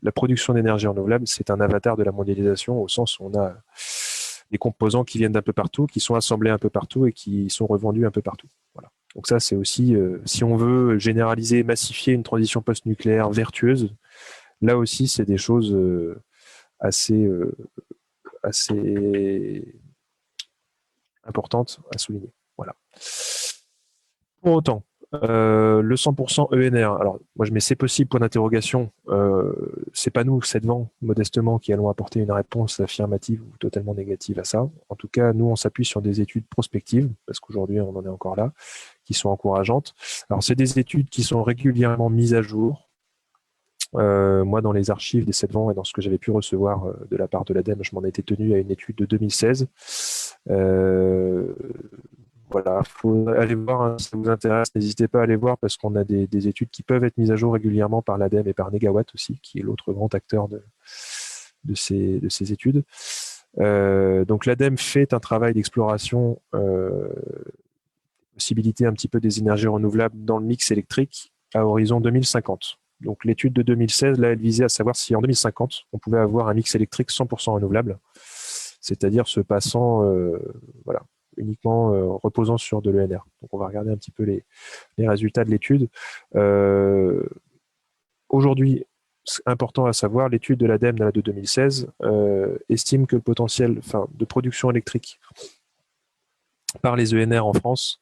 la production d'énergie renouvelable, c'est un avatar de la mondialisation au sens où on a des composants qui viennent d'un peu partout, qui sont assemblés un peu partout et qui sont revendus un peu partout. Voilà. Donc ça, c'est aussi, si on veut généraliser, massifier une transition post-nucléaire vertueuse, là aussi, c'est des choses assez importantes à souligner. Voilà. Pour autant, le 100% ENR, alors moi je mets c'est possible point d'interrogation, c'est pas nous, 7 vents, modestement, qui allons apporter une réponse affirmative ou totalement négative à ça. En tout cas, nous on s'appuie sur des études prospectives, parce qu'aujourd'hui on en est encore là, qui sont encourageantes. Alors c'est des études qui sont régulièrement mises à jour, Moi, dans les archives des 7 vents et dans ce que j'avais pu recevoir de la part de l'ADEME, je m'en étais tenu à une étude de 2016. Voilà, faut aller voir, hein, si ça vous intéresse, n'hésitez pas à aller voir parce qu'on a des études qui peuvent être mises à jour régulièrement par l'ADEME et par Negawatt aussi, qui est l'autre grand acteur de ces études. Donc l'ADEME fait un travail d'exploration, possibilité un petit peu des énergies renouvelables dans le mix électrique à horizon 2050. Donc l'étude de 2016, là, elle visait à savoir si en 2050, on pouvait avoir un mix électrique 100% renouvelable, c'est-à-dire se passant, voilà, uniquement reposant sur de l'ENR. Donc on va regarder un petit peu les résultats de l'étude. Aujourd'hui, c'est important à savoir, l'étude de l'ADEME de 2016 estime que le potentiel de production électrique par les ENR en France,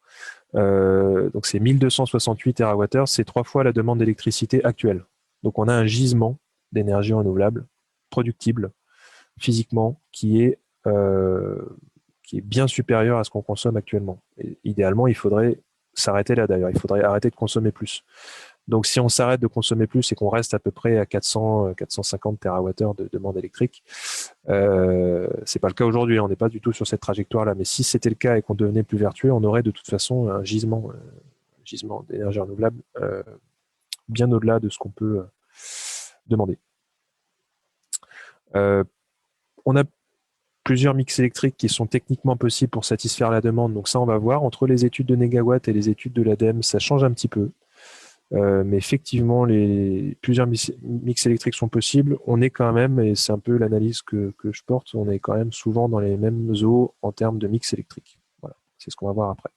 donc c'est 1268 TWh, c'est 3 fois la demande d'électricité actuelle. Donc on a un gisement d'énergie renouvelable, productible, physiquement, qui est bien supérieur à ce qu'on consomme actuellement. Et idéalement, il faudrait s'arrêter là d'ailleurs, il faudrait arrêter de consommer plus. Donc si on s'arrête de consommer plus et qu'on reste à peu près à 400-450 TWh de demande électrique, c'est pas le cas aujourd'hui, on n'est pas du tout sur cette trajectoire-là, mais si c'était le cas et qu'on devenait plus vertueux, on aurait de toute façon un gisement d'énergie renouvelable bien au-delà de ce qu'on peut demander. On a plusieurs mix électriques qui sont techniquement possibles pour satisfaire la demande, donc ça on va voir. Entre les études de Negawatt et les études de l'ADEME, ça change un petit peu. Mais effectivement, plusieurs mix électriques sont possibles. On est quand même, et c'est un peu l'analyse que je porte, on est quand même souvent dans les mêmes eaux en termes de mix électrique. Voilà, c'est ce qu'on va voir après.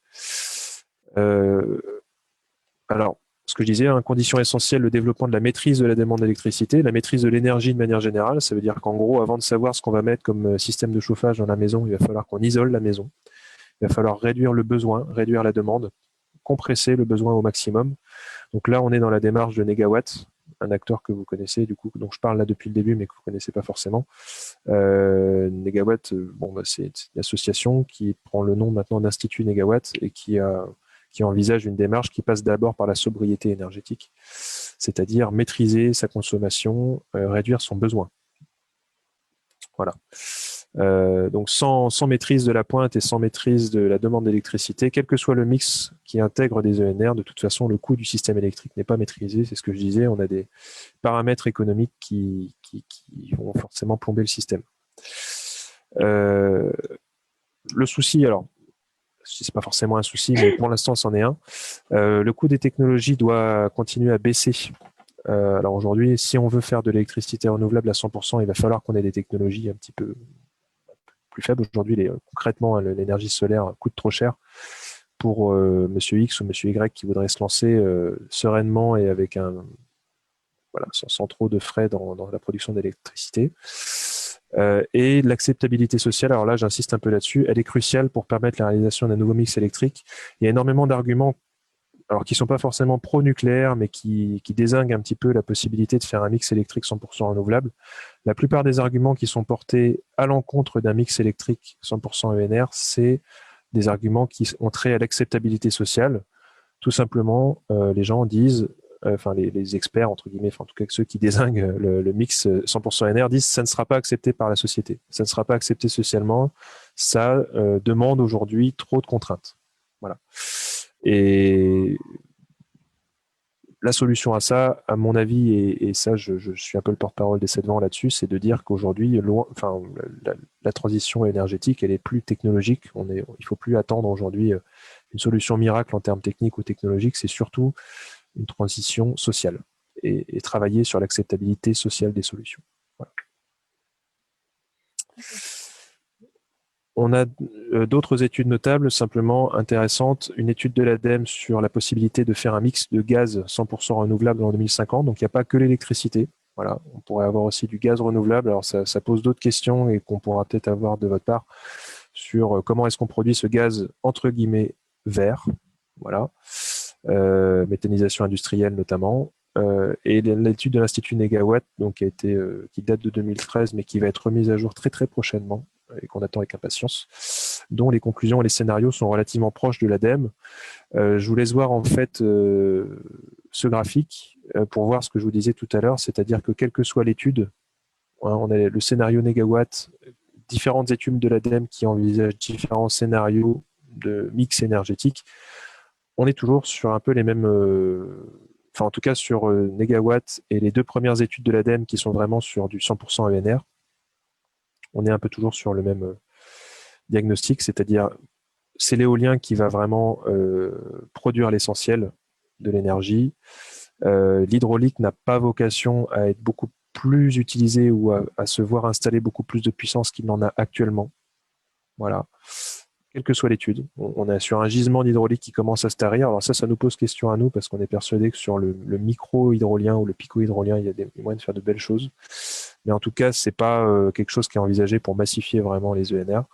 Alors, ce que je disais, une condition essentielle, le développement de la maîtrise de la demande d'électricité, la maîtrise de l'énergie de manière générale. Ça veut dire qu'en gros, avant de savoir ce qu'on va mettre comme système de chauffage dans la maison, il va falloir qu'on isole la maison. Il va falloir réduire le besoin, réduire la demande, compresser le besoin au maximum. Donc là, on est dans la démarche de Negawatt, un acteur que vous connaissez, du coup, dont je parle là depuis le début, mais que vous ne connaissez pas forcément. Negawatt, c'est une association qui prend le nom maintenant d'Institut Negawatt et qui envisage une démarche qui passe d'abord par la sobriété énergétique, c'est-à-dire maîtriser sa consommation, réduire son besoin. Voilà. Donc sans maîtrise de la pointe et sans maîtrise de la demande d'électricité, quel que soit le mix qui intègre des ENR, de toute façon, le coût du système électrique n'est pas maîtrisé. C'est ce que je disais, on a des paramètres économiques qui vont forcément plomber le système. Le souci, alors, c'est pas forcément un souci, mais pour l'instant, c'en est un. Le coût des technologies doit continuer à baisser. Alors aujourd'hui, si on veut faire de l'électricité renouvelable à 100%, il va falloir qu'on ait des technologies un petit peu plus faibles. Aujourd'hui, concrètement, l'énergie solaire coûte trop cher pour Monsieur X ou Monsieur Y qui voudrait se lancer sereinement et avec sans trop de frais dans la production d'électricité. Et l'acceptabilité sociale, alors là j'insiste un peu là-dessus, elle est cruciale pour permettre la réalisation d'un nouveau mix électrique. Il y a énormément d'arguments alors qui ne sont pas forcément pro-nucléaire, mais qui dézinguent un petit peu la possibilité de faire un mix électrique 100% renouvelable. La plupart des arguments qui sont portés à l'encontre d'un mix électrique 100% ENR, c'est des arguments qui ont trait à l'acceptabilité sociale. Tout simplement, les gens disent, les experts, entre guillemets, en tout cas ceux qui dézinguent le mix 100% ENR, disent que ça ne sera pas accepté par la société. Ça ne sera pas accepté socialement. Ça demande aujourd'hui trop de contraintes. Voilà. Et la solution à ça, à mon avis, et ça, je suis un peu le porte-parole des 7 vents là-dessus, c'est de dire qu'aujourd'hui, la transition énergétique, elle est plus technologique. Il ne faut plus attendre aujourd'hui une solution miracle en termes techniques ou technologiques. C'est surtout une transition sociale et travailler sur l'acceptabilité sociale des solutions. Voilà. On a d'autres études notables, simplement intéressantes. Une étude de l'ADEME sur la possibilité de faire un mix de gaz 100% renouvelable en 2050. Donc, il n'y a pas que l'électricité. Voilà, on pourrait avoir aussi du gaz renouvelable. Alors, ça pose d'autres questions et qu'on pourra peut-être avoir de votre part sur comment est-ce qu'on produit ce gaz, entre guillemets, vert. Voilà. Méthanisation industrielle notamment. Et l'étude de l'Institut Negawatt, donc, qui date de 2013, mais qui va être remise à jour très, très prochainement, et qu'on attend avec impatience, dont les conclusions et les scénarios sont relativement proches de l'ADEME. Je vous laisse voir en fait ce graphique pour voir ce que je vous disais tout à l'heure, c'est-à-dire que quelle que soit l'étude, on a le scénario négawatt, différentes études de l'ADEME qui envisagent différents scénarios de mix énergétique. On est toujours sur un peu les mêmes, en tout cas sur négawatt et les deux premières études de l'ADEME qui sont vraiment sur du 100% ENR. On est un peu toujours sur le même diagnostic, c'est-à-dire c'est l'éolien qui va vraiment produire l'essentiel de l'énergie. L'hydraulique n'a pas vocation à être beaucoup plus utilisé ou à se voir installer beaucoup plus de puissance qu'il n'en a actuellement. Voilà. Quelle que soit l'étude, on est sur un gisement d'hydraulique qui commence à se tarir. Alors ça nous pose question à nous parce qu'on est persuadé que sur le micro-hydrolien ou le pico-hydrolien, il y a des moyens de faire de belles choses. Mais en tout cas, c'est pas quelque chose qui est envisagé pour massifier vraiment les ENR.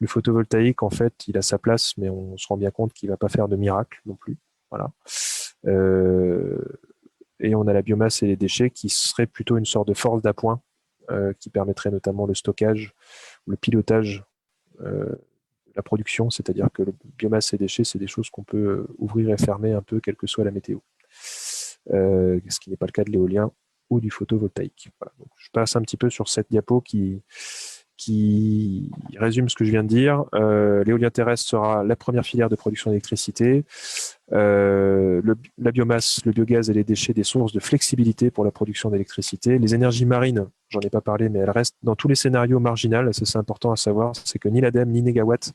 Le photovoltaïque, en fait, il a sa place, mais on se rend bien compte qu'il ne va pas faire de miracle non plus. Voilà. Et on a la biomasse et les déchets qui seraient plutôt une sorte de force d'appoint qui permettrait notamment le stockage, le pilotage de la production, c'est-à-dire que le biomasse et déchets, c'est des choses qu'on peut ouvrir et fermer un peu, quelle que soit la météo. Ce qui n'est pas le cas de l'éolien ou du photovoltaïque. Voilà. Donc, je passe un petit peu sur cette diapo qui résume ce que je viens de dire. L'éolien terrestre sera la première filière de production d'électricité. La biomasse, le biogaz et les déchets, des sources de flexibilité pour la production d'électricité. Les énergies marines, j'en ai pas parlé, mais elles restent dans tous les scénarios marginales. Ça, c'est important à savoir. C'est que ni l'ADEME ni Négawatt,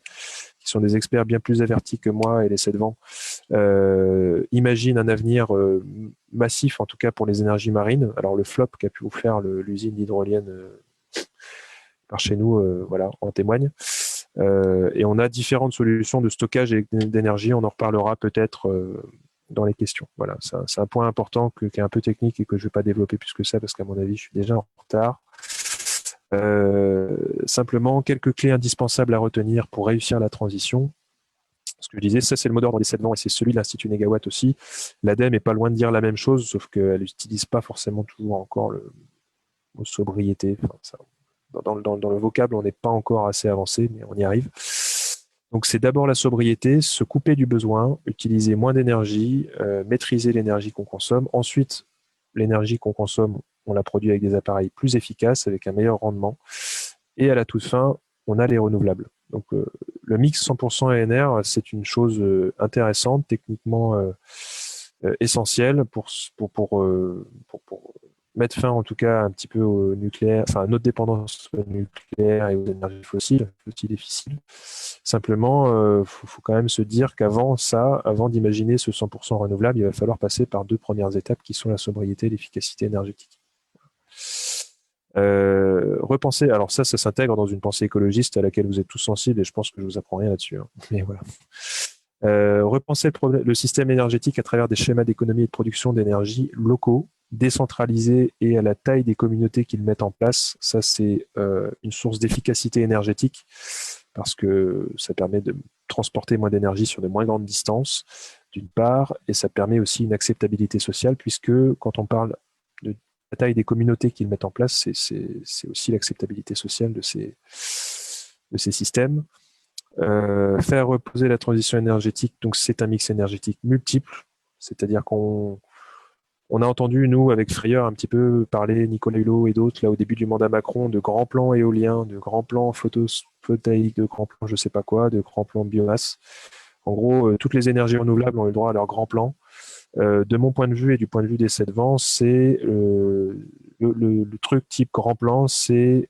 qui sont des experts bien plus avertis que moi et les 7 vents, imaginent un avenir massif, en tout cas pour les énergies marines. Alors le flop qu'a pu vous faire l'usine hydrolienne par chez nous, voilà, en témoigne. Et on a différentes solutions de stockage d'énergie. On en reparlera peut-être dans les questions. Voilà, c'est un point important qui est un peu technique et que je ne vais pas développer plus que ça parce qu'à mon avis, je suis déjà en retard. Simplement, quelques clés indispensables à retenir pour réussir la transition. Ce que je disais, ça c'est le mot d'ordre des 7 vents et c'est celui de l'Institut Négawatt aussi. L'ADEME n'est pas loin de dire la même chose, sauf qu'elle n'utilise pas forcément toujours encore le mot sobriété. Enfin, ça, dans le vocable, on n'est pas encore assez avancé, mais on y arrive. Donc c'est d'abord la sobriété, se couper du besoin, utiliser moins d'énergie, maîtriser l'énergie qu'on consomme. Ensuite, l'énergie qu'on consomme, on la produit avec des appareils plus efficaces, avec un meilleur rendement. Et à la toute fin, on a les renouvelables. Donc le mix 100% ENR, c'est une chose intéressante, techniquement essentielle pour mettre fin en tout cas un petit peu au nucléaire, enfin à notre dépendance nucléaire et aux énergies fossiles et fissiles. Simplement, faut quand même se dire qu'avant ça, avant d'imaginer ce 100% renouvelable, il va falloir passer par 2 premières étapes qui sont la sobriété et l'efficacité énergétique. Repenser, alors ça s'intègre dans une pensée écologiste à laquelle vous êtes tous sensibles et je pense que je vous apprends rien là-dessus, hein. Mais voilà. Repenser le système énergétique à travers des schémas d'économie et de production d'énergie locaux, décentralisés et à la taille des communautés qu'ils mettent en place. Ça, c'est une source d'efficacité énergétique parce que ça permet de transporter moins d'énergie sur de moins grandes distances, d'une part, et ça permet aussi une acceptabilité sociale puisque quand on parle de la taille des communautés qu'ils mettent en place, c'est aussi l'acceptabilité sociale de ces systèmes. Faire reposer la transition énergétique, donc c'est un mix énergétique multiple, c'est-à-dire qu'on a entendu, nous, avec frayeur, un petit peu parler, Nicolas Hulot et d'autres, là, au début du mandat Macron, de grands plans éoliens, de grands plans photovoltaïques, de grands plans je sais pas quoi, de grands plans biomasse. En gros, toutes les énergies renouvelables ont eu le droit à leur grand plan. De mon point de vue et du point de vue des 7 vents, c'est le truc type grand plan, c'est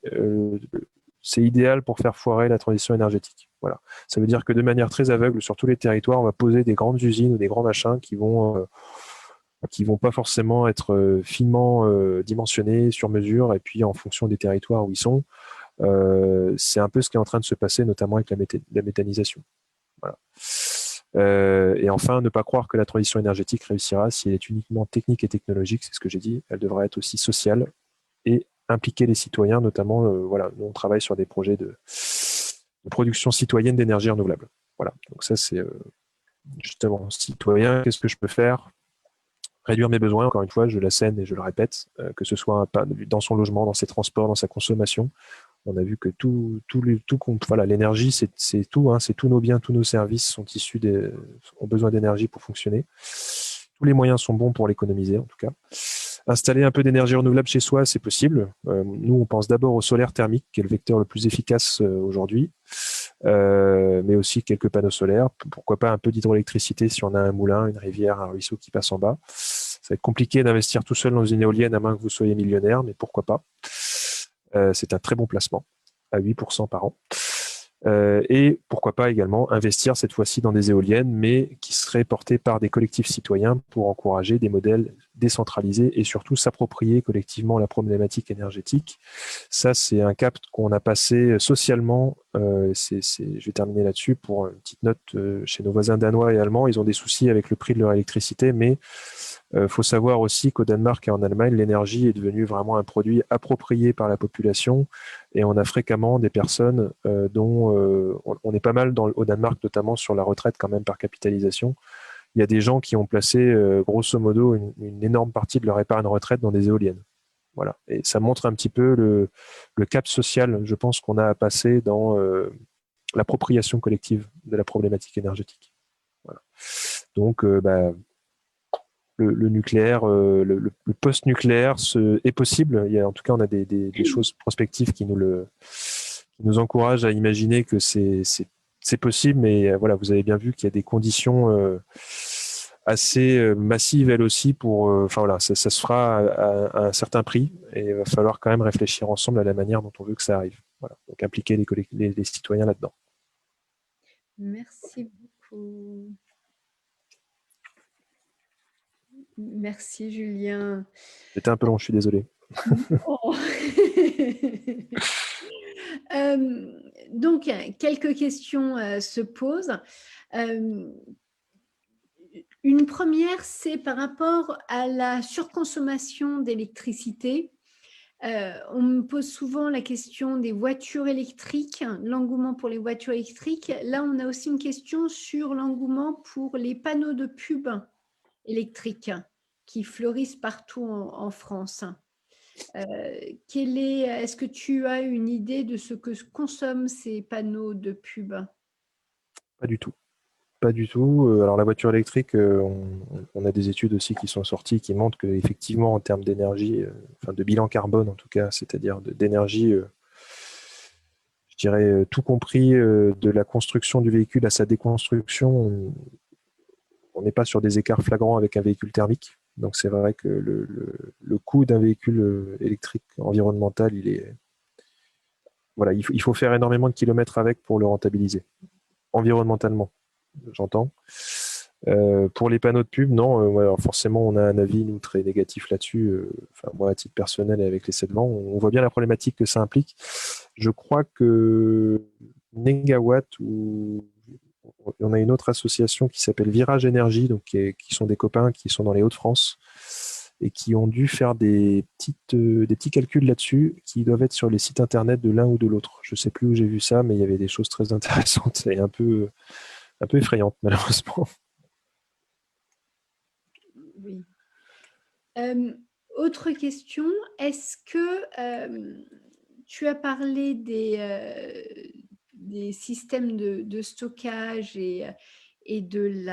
idéal pour faire foirer la transition énergétique. Voilà. Ça veut dire que de manière très aveugle, sur tous les territoires, on va poser des grandes usines ou des grands machins qui vont pas forcément être finement dimensionnés sur mesure et puis en fonction des territoires où ils sont. C'est un peu ce qui est en train de se passer, notamment avec la méthanisation. Voilà. Et enfin, ne pas croire que la transition énergétique réussira si elle est uniquement technique et technologique, c'est ce que j'ai dit. Elle devra être aussi sociale et impliquer les citoyens, notamment, voilà, nous on travaille sur des projets de production citoyenne d'énergie renouvelable. Voilà, donc ça c'est justement citoyen, qu'est-ce que je peux faire? Réduire mes besoins, encore une fois, je l'assène et je le répète, que ce soit dans son logement, dans ses transports, dans sa consommation, On a vu que voilà, l'énergie, c'est tout, hein, c'est tous nos biens, tous nos services ont besoin d'énergie pour fonctionner. Tous les moyens sont bons pour l'économiser, en tout cas. Installer un peu d'énergie renouvelable chez soi, c'est possible. Nous, on pense d'abord au solaire thermique, qui est le vecteur le plus efficace aujourd'hui, mais aussi quelques panneaux solaires. Pourquoi pas un peu d'hydroélectricité si on a un moulin, une rivière, un ruisseau qui passe en bas. Ça va être compliqué d'investir tout seul dans une éolienne à moins que vous soyez millionnaire, mais pourquoi pas. C'est un très bon placement, à 8% par an. Et pourquoi pas également investir cette fois-ci dans des éoliennes, mais qui seraient portées par des collectifs citoyens pour encourager des modèles décentralisés et surtout s'approprier collectivement la problématique énergétique. Ça, c'est un cap qu'on a passé socialement. Je vais terminer là-dessus pour une petite note chez nos voisins danois et allemands. Ils ont des soucis avec le prix de leur électricité, mais faut savoir aussi qu'au Danemark et en Allemagne, l'énergie est devenue vraiment un produit approprié par la population et on a fréquemment des personnes dont on est pas mal au Danemark, notamment sur la retraite quand même par capitalisation. Il y a des gens qui ont placé grosso modo une énorme partie de leur épargne retraite dans des éoliennes. Voilà. Et ça montre un petit peu le cap social, je pense, qu'on a à passer dans l'appropriation collective de la problématique énergétique. Voilà. Donc, le nucléaire, le post-nucléaire est possible. En tout cas, on a des choses prospectives qui nous encouragent à imaginer que c'est possible. Mais voilà, vous avez bien vu qu'il y a des conditions assez massives, elles aussi, pour. Enfin voilà, ça se fera à un certain prix et il va falloir quand même réfléchir ensemble à la manière dont on veut que ça arrive. Voilà. Donc impliquer les citoyens là-dedans. Merci beaucoup. Merci Julien. C'était un peu long, je suis désolé. Oh. Donc, quelques questions se posent. Une première, c'est par rapport à la surconsommation d'électricité. On me pose souvent la question des voitures électriques, l'engouement pour les voitures électriques. Là, on a aussi une question sur l'engouement pour les panneaux de pub électriques qui fleurissent partout en France. Est-ce que tu as une idée de ce que consomment ces panneaux de pub? Pas du tout. Pas du tout. Alors la voiture électrique, on a des études aussi qui sont sorties qui montrent qu'effectivement en termes d'énergie, enfin de bilan carbone en tout cas, c'est-à-dire d'énergie, je dirais tout compris de la construction du véhicule à sa déconstruction, on n'est pas sur des écarts flagrants avec un véhicule thermique. Donc c'est vrai que le coût d'un véhicule électrique environnemental, voilà, il faut faire énormément de kilomètres avec pour le rentabiliser, environnementalement. J'entends. Pour les panneaux de pub, non. Alors forcément, on a un avis, nous, très négatif là-dessus. Enfin, moi, à titre personnel et avec les 7 vents, on voit bien la problématique que ça implique. Je crois que Negawatt, ou on a une autre association qui s'appelle Virage Énergie, donc qui sont des copains qui sont dans les Hauts-de-France et qui ont dû faire des petits calculs là-dessus qui doivent être sur les sites internet de l'un ou de l'autre. Je ne sais plus où j'ai vu ça, mais il y avait des choses très intéressantes et un peu effrayante, malheureusement. Oui. Autre question, est-ce que tu as parlé des systèmes de stockage et de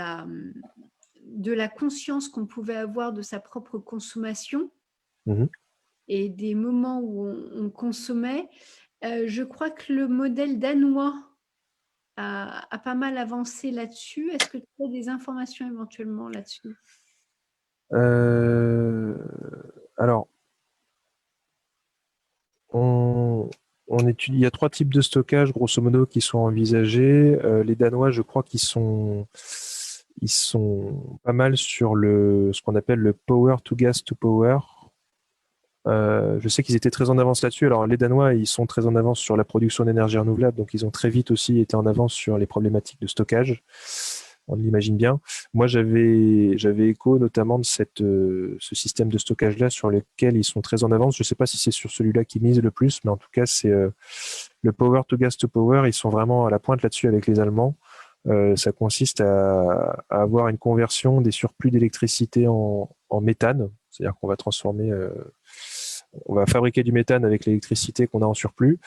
la conscience qu'on pouvait avoir de sa propre consommation et des moments où on consommait? Je crois que le modèle danois a pas mal avancé là-dessus. Est-ce que tu as des informations éventuellement là-dessus? Alors, il y a 3 types de stockage, grosso modo, qui sont envisagés. Les Danois, je crois qu'ils sont pas mal sur ce qu'on appelle le power to gas to power. Je sais qu'ils étaient très en avance là-dessus. Alors les Danois, ils sont très en avance sur la production d'énergie renouvelable, donc ils ont très vite aussi été en avance sur les problématiques de stockage. On l'imagine bien. Moi, j'avais écho notamment de ce système de stockage-là sur lequel ils sont très en avance. Je ne sais pas si c'est sur celui-là qu'ils misent le plus, mais en tout cas, c'est le power to gas to power. Ils sont vraiment à la pointe là-dessus avec les Allemands. Ça consiste à avoir une conversion des surplus d'électricité en méthane, c'est-à-dire qu'on va transformer on va fabriquer du méthane avec l'électricité qu'on a en surplus,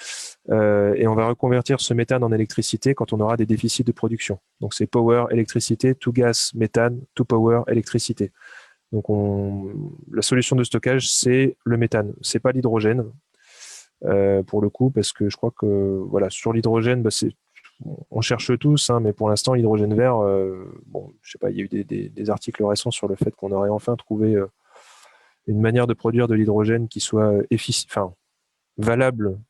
et on va reconvertir ce méthane en électricité quand on aura des déficits de production. Donc c'est power, électricité, to gas, méthane, to power, électricité. Donc la solution de stockage, c'est le méthane, c'est pas l'hydrogène, pour le coup, parce que je crois que voilà, sur l'hydrogène, on cherche tous, hein, mais pour l'instant, l'hydrogène vert, bon, je sais pas, il y a eu des articles récents sur le fait qu'on aurait enfin trouvé une manière de produire de l'hydrogène qui soit valable,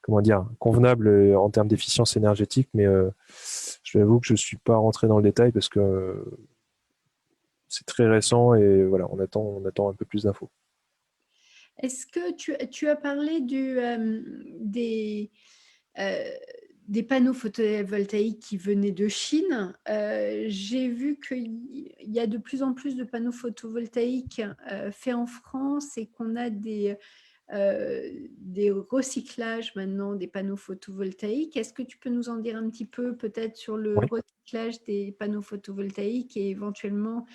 comment dire, convenable en termes d'efficience énergétique, mais je vais avouer que je suis pas rentré dans le détail parce que c'est très récent et voilà, on attend un peu plus d'infos. Est-ce que tu as parlé des panneaux photovoltaïques qui venaient de Chine? J'ai vu qu'il y a de plus en plus de panneaux photovoltaïques faits en France et qu'on a des recyclages maintenant des panneaux photovoltaïques. Est-ce que tu peux nous en dire un petit peu peut-être sur le Oui. recyclage des panneaux photovoltaïques et éventuellement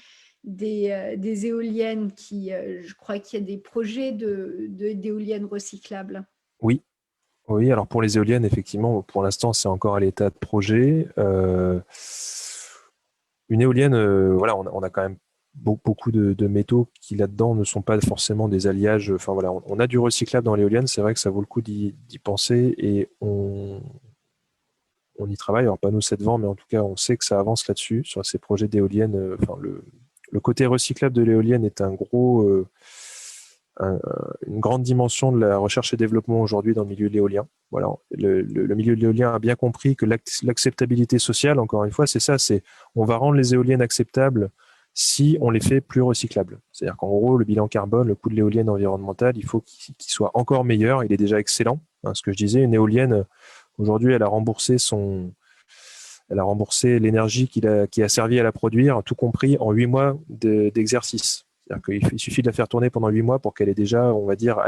des éoliennes je crois qu'il y a des projets d'éoliennes recyclables. Oui. Oui, alors pour les éoliennes, effectivement, pour l'instant, c'est encore à l'état de projet. Une éolienne, voilà, on a quand même beaucoup de métaux qui là-dedans ne sont pas forcément des alliages. Enfin voilà, on a du recyclable dans l'éolienne, c'est vrai que ça vaut le coup d'y penser et on y travaille. Alors pas nous 7 vents, mais en tout cas, on sait que ça avance là-dessus, sur ces projets d'éoliennes. Enfin, le côté recyclable de l'éolienne est une grande dimension de la recherche et développement aujourd'hui dans le milieu de l'éolien. Voilà, le milieu de l'éolien a bien compris que l'acceptabilité sociale, encore une fois, c'est ça, c'est on va rendre les éoliennes acceptables si on les fait plus recyclables. C'est-à-dire qu'en gros, le bilan carbone, le coût de l'éolienne environnementale, il faut qu'il soit encore meilleur. Il est déjà excellent. Hein, ce que je disais, une éolienne, aujourd'hui, elle a remboursé l'énergie qui a servi à la produire, tout compris en 8 mois d'exercice. C'est-à-dire qu'il suffit de la faire tourner pendant 8 mois pour qu'elle ait déjà, on va dire,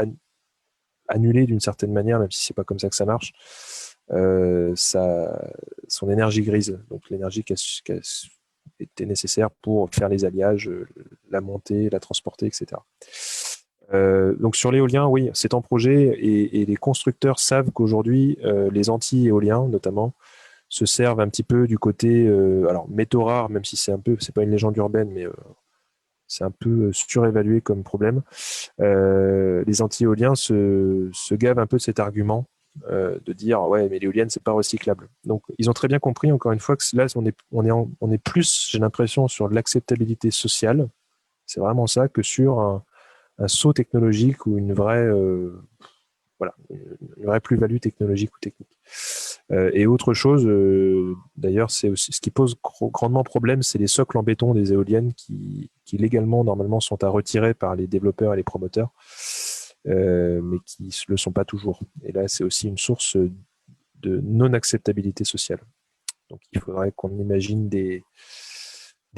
annulé d'une certaine manière, même si c'est pas comme ça que ça marche, son énergie grise, donc l'énergie qui était nécessaire pour faire les alliages, la monter, la transporter, etc. Donc sur l'éolien, oui, c'est en projet et les constructeurs savent qu'aujourd'hui, les anti-éoliens, notamment, se servent un petit peu du côté, alors métaux rares, même si c'est pas une légende urbaine, mais c'est un peu surévalué comme problème. Les anti-éoliens se gavent un peu de cet argument de dire ouais, mais l'éolienne c'est pas recyclable. Donc ils ont très bien compris encore une fois que là on est plus, j'ai l'impression, sur de l'acceptabilité sociale. C'est vraiment ça que sur un saut technologique ou une vraie plus-value technologique ou technique. Et autre chose, d'ailleurs, c'est aussi ce qui pose grandement problème, c'est les socles en béton des éoliennes qui légalement, normalement, sont à retirer par les développeurs et les promoteurs, mais qui ne le sont pas toujours. Et là, c'est aussi une source de non-acceptabilité sociale. Donc, il faudrait qu'on imagine des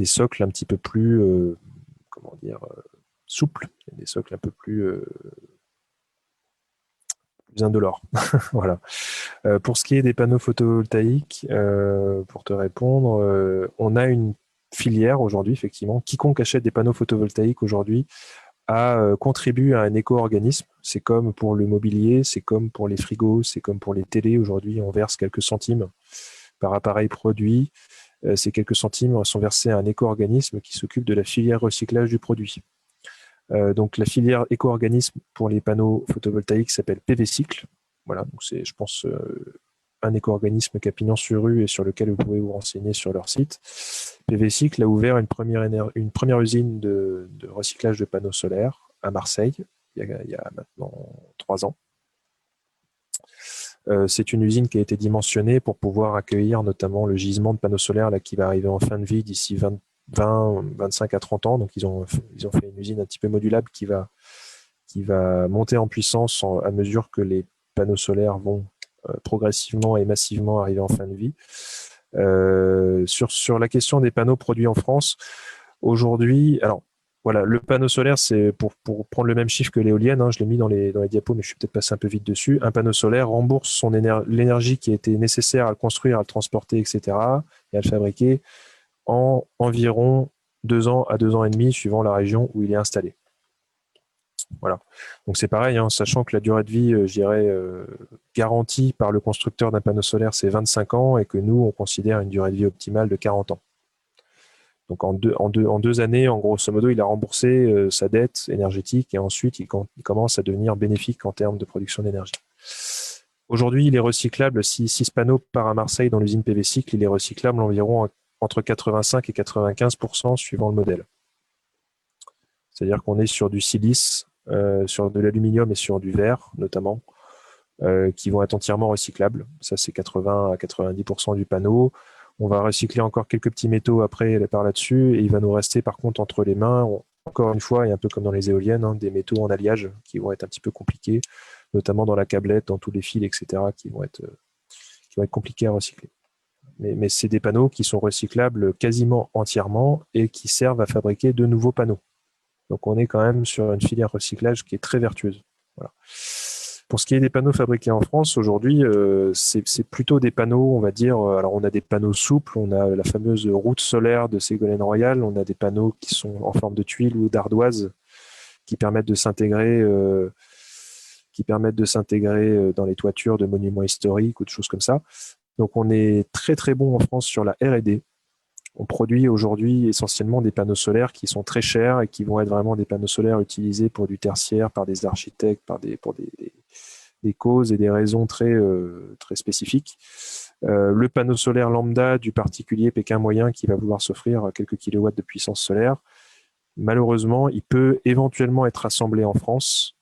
socles un petit peu plus, souples, des socles un peu plus indolores. Voilà. Pour ce qui est des panneaux photovoltaïques, pour te répondre, on a une filière aujourd'hui, effectivement. Quiconque achète des panneaux photovoltaïques aujourd'hui contribue à un éco-organisme. C'est comme pour le mobilier, c'est comme pour les frigos, c'est comme pour les télés. Aujourd'hui, on verse quelques centimes par appareil produit. Ces quelques centimes sont versés à un éco-organisme qui s'occupe de la filière recyclage du produit. Donc la filière éco-organisme pour les panneaux photovoltaïques s'appelle PV Cycle. Voilà, donc c'est, je pense, un éco-organisme qui a pignon sur rue et sur lequel vous pouvez vous renseigner sur leur site. PV Cycle a ouvert une première usine de recyclage de panneaux solaires à Marseille il y a maintenant 3 ans. C'est une usine qui a été dimensionnée pour pouvoir accueillir notamment le gisement de panneaux solaires là, qui va arriver en fin de vie d'ici 20, 25 à 30 ans. Donc ils ont fait une usine un petit peu modulable qui va monter en puissance à mesure que les panneaux solaires vont progressivement et massivement arriver en fin de vie. Sur la question des panneaux produits en France, aujourd'hui, alors voilà, le panneau solaire, c'est pour prendre le même chiffre que l'éolienne, hein, je l'ai mis dans les diapos, mais je suis peut-être passé un peu vite dessus. Un panneau solaire rembourse l'énergie qui a été nécessaire à le construire, à le transporter, etc., et à le fabriquer en environ 2 ans à 2 ans et demi, suivant la région où il est installé. Voilà. Donc c'est pareil, hein, sachant que la durée de vie, je dirais, garantie par le constructeur d'un panneau solaire, c'est 25 ans et que nous, on considère une durée de vie optimale de 40 ans. Donc en deux années, en grosso modo, il a remboursé sa dette énergétique et ensuite il commence à devenir bénéfique en termes de production d'énergie. Aujourd'hui, il est recyclable, si ce panneau part à Marseille dans l'usine PV Cycle, il est recyclable environ entre 85 et 95% suivant le modèle. C'est-à-dire qu'on est sur du silice, sur de l'aluminium et sur du verre notamment, qui vont être entièrement recyclables. Ça, c'est 80 à 90% du panneau. On va recycler encore quelques petits métaux après par là-dessus, et il va nous rester par contre entre les mains, encore une fois, et un peu comme dans les éoliennes, hein, des métaux en alliage qui vont être un petit peu compliqués, notamment dans la câblette, dans tous les fils, etc., qui vont être compliqués à recycler. Mais c'est des panneaux qui sont recyclables quasiment entièrement et qui servent à fabriquer de nouveaux panneaux. Donc on est quand même sur une filière recyclage qui est très vertueuse. Voilà. Pour ce qui est des panneaux fabriqués en France, aujourd'hui, c'est plutôt des panneaux, on va dire, alors on a des panneaux souples, on a la fameuse route solaire de Ségolène Royal, on a des panneaux qui sont en forme de tuiles ou d'ardoise qui permettent de s'intégrer dans les toitures de monuments historiques ou de choses comme ça. Donc on est très très bon en France sur la R&D. On produit aujourd'hui essentiellement des panneaux solaires qui sont très chers et qui vont être vraiment des panneaux solaires utilisés pour du tertiaire, par des architectes, pour des causes et des raisons très, très spécifiques. Le panneau solaire lambda du particulier pékin moyen qui va vouloir s'offrir quelques kilowatts de puissance solaire, malheureusement, il peut éventuellement être assemblé en France,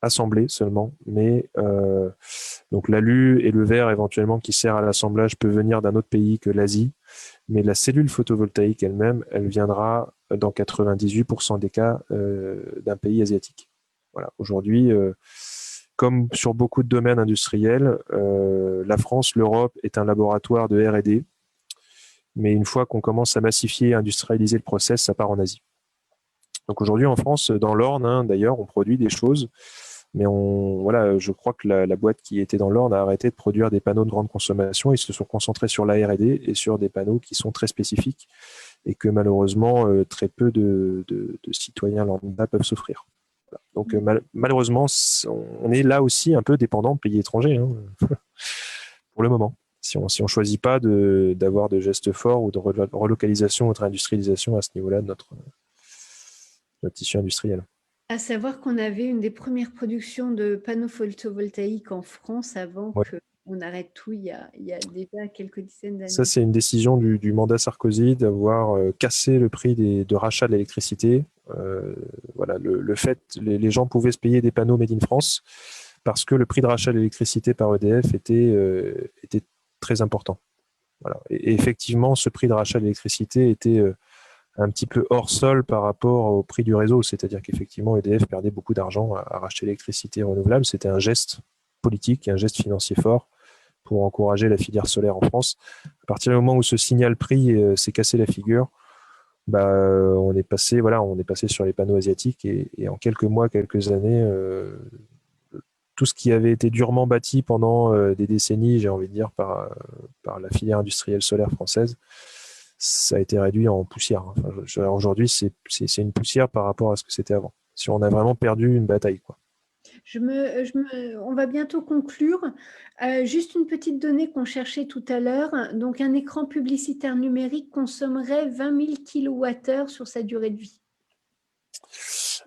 assemblé seulement, mais donc l'alu et le verre éventuellement qui sert à l'assemblage peut venir d'un autre pays que l'Asie, mais la cellule photovoltaïque elle-même, elle viendra dans 98% des cas d'un pays asiatique. Voilà. Aujourd'hui, comme sur beaucoup de domaines industriels, la France, l'Europe est un laboratoire de R&D, mais une fois qu'on commence à massifier et industrialiser le process, ça part en Asie. Donc aujourd'hui en France, dans l'Orne, hein, d'ailleurs, on produit des choses, mais voilà, je crois que la boîte qui était dans l'Orne a arrêté de produire des panneaux de grande consommation. Ils se sont concentrés sur la R&D et sur des panneaux qui sont très spécifiques et que malheureusement, très peu de citoyens lambda peuvent s'offrir. Voilà. Donc malheureusement, on est là aussi un peu dépendant de pays étrangers, hein, pour le moment. Si on choisit pas d'avoir de gestes forts ou de relocalisation ou de réindustrialisation à ce niveau-là de notre tissu industriel. À savoir qu'on avait une des premières productions de panneaux photovoltaïques en France avant Ouais. qu'on arrête tout il y a déjà quelques dizaines d'années. Ça, c'est une décision du mandat Sarkozy d'avoir cassé le prix de rachat de l'électricité. Voilà, le fait, les gens pouvaient se payer des panneaux made in France parce que le prix de rachat de l'électricité par EDF était très important. Voilà. Et effectivement, ce prix de rachat de l'électricité était un petit peu hors sol par rapport au prix du réseau. C'est-à-dire qu'effectivement, EDF perdait beaucoup d'argent à racheter l'électricité renouvelable. C'était un geste politique, un geste financier fort pour encourager la filière solaire en France. À partir du moment où ce signal prix s'est cassé la figure, on est passé sur les panneaux asiatiques et en quelques mois, quelques années, tout ce qui avait été durement bâti pendant des décennies, j'ai envie de dire, par la filière industrielle solaire française, ça a été réduit en poussière. Enfin, aujourd'hui, c'est une poussière par rapport à ce que c'était avant. Si on a vraiment perdu une bataille, quoi. On va bientôt conclure. Juste une petite donnée qu'on cherchait tout à l'heure. Donc, un écran publicitaire numérique consommerait 20 000 kWh sur sa durée de vie.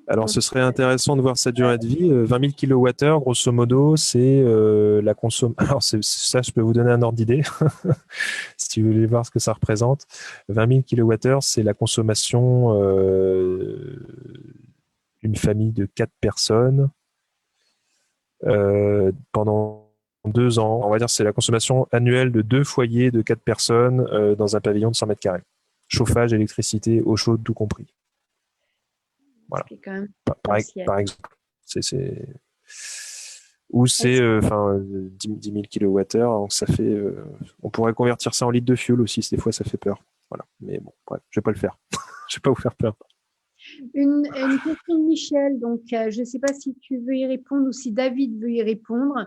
Alors, ce serait intéressant de voir sa durée de vie. 20 000 kWh, grosso modo, c'est la consommation. Alors, ça, je peux vous donner un ordre d'idée, si vous voulez voir ce que ça représente. 20 000 kWh, c'est la consommation d'une famille de 4 personnes pendant 2 ans. On va dire que c'est la consommation annuelle de 2 foyers de 4 personnes dans un pavillon de 100 mètres carrés. Chauffage, électricité, eau chaude, tout compris. Voilà. Quand même par exemple, ou c'est 10 000 kWh, donc ça fait, on pourrait convertir ça en litres de fuel aussi, des fois ça fait peur. Voilà. Mais bon, bref, je vais pas le faire. Je vais pas vous faire peur. Une question de Michel, donc je ne sais pas si tu veux y répondre ou si David veut y répondre.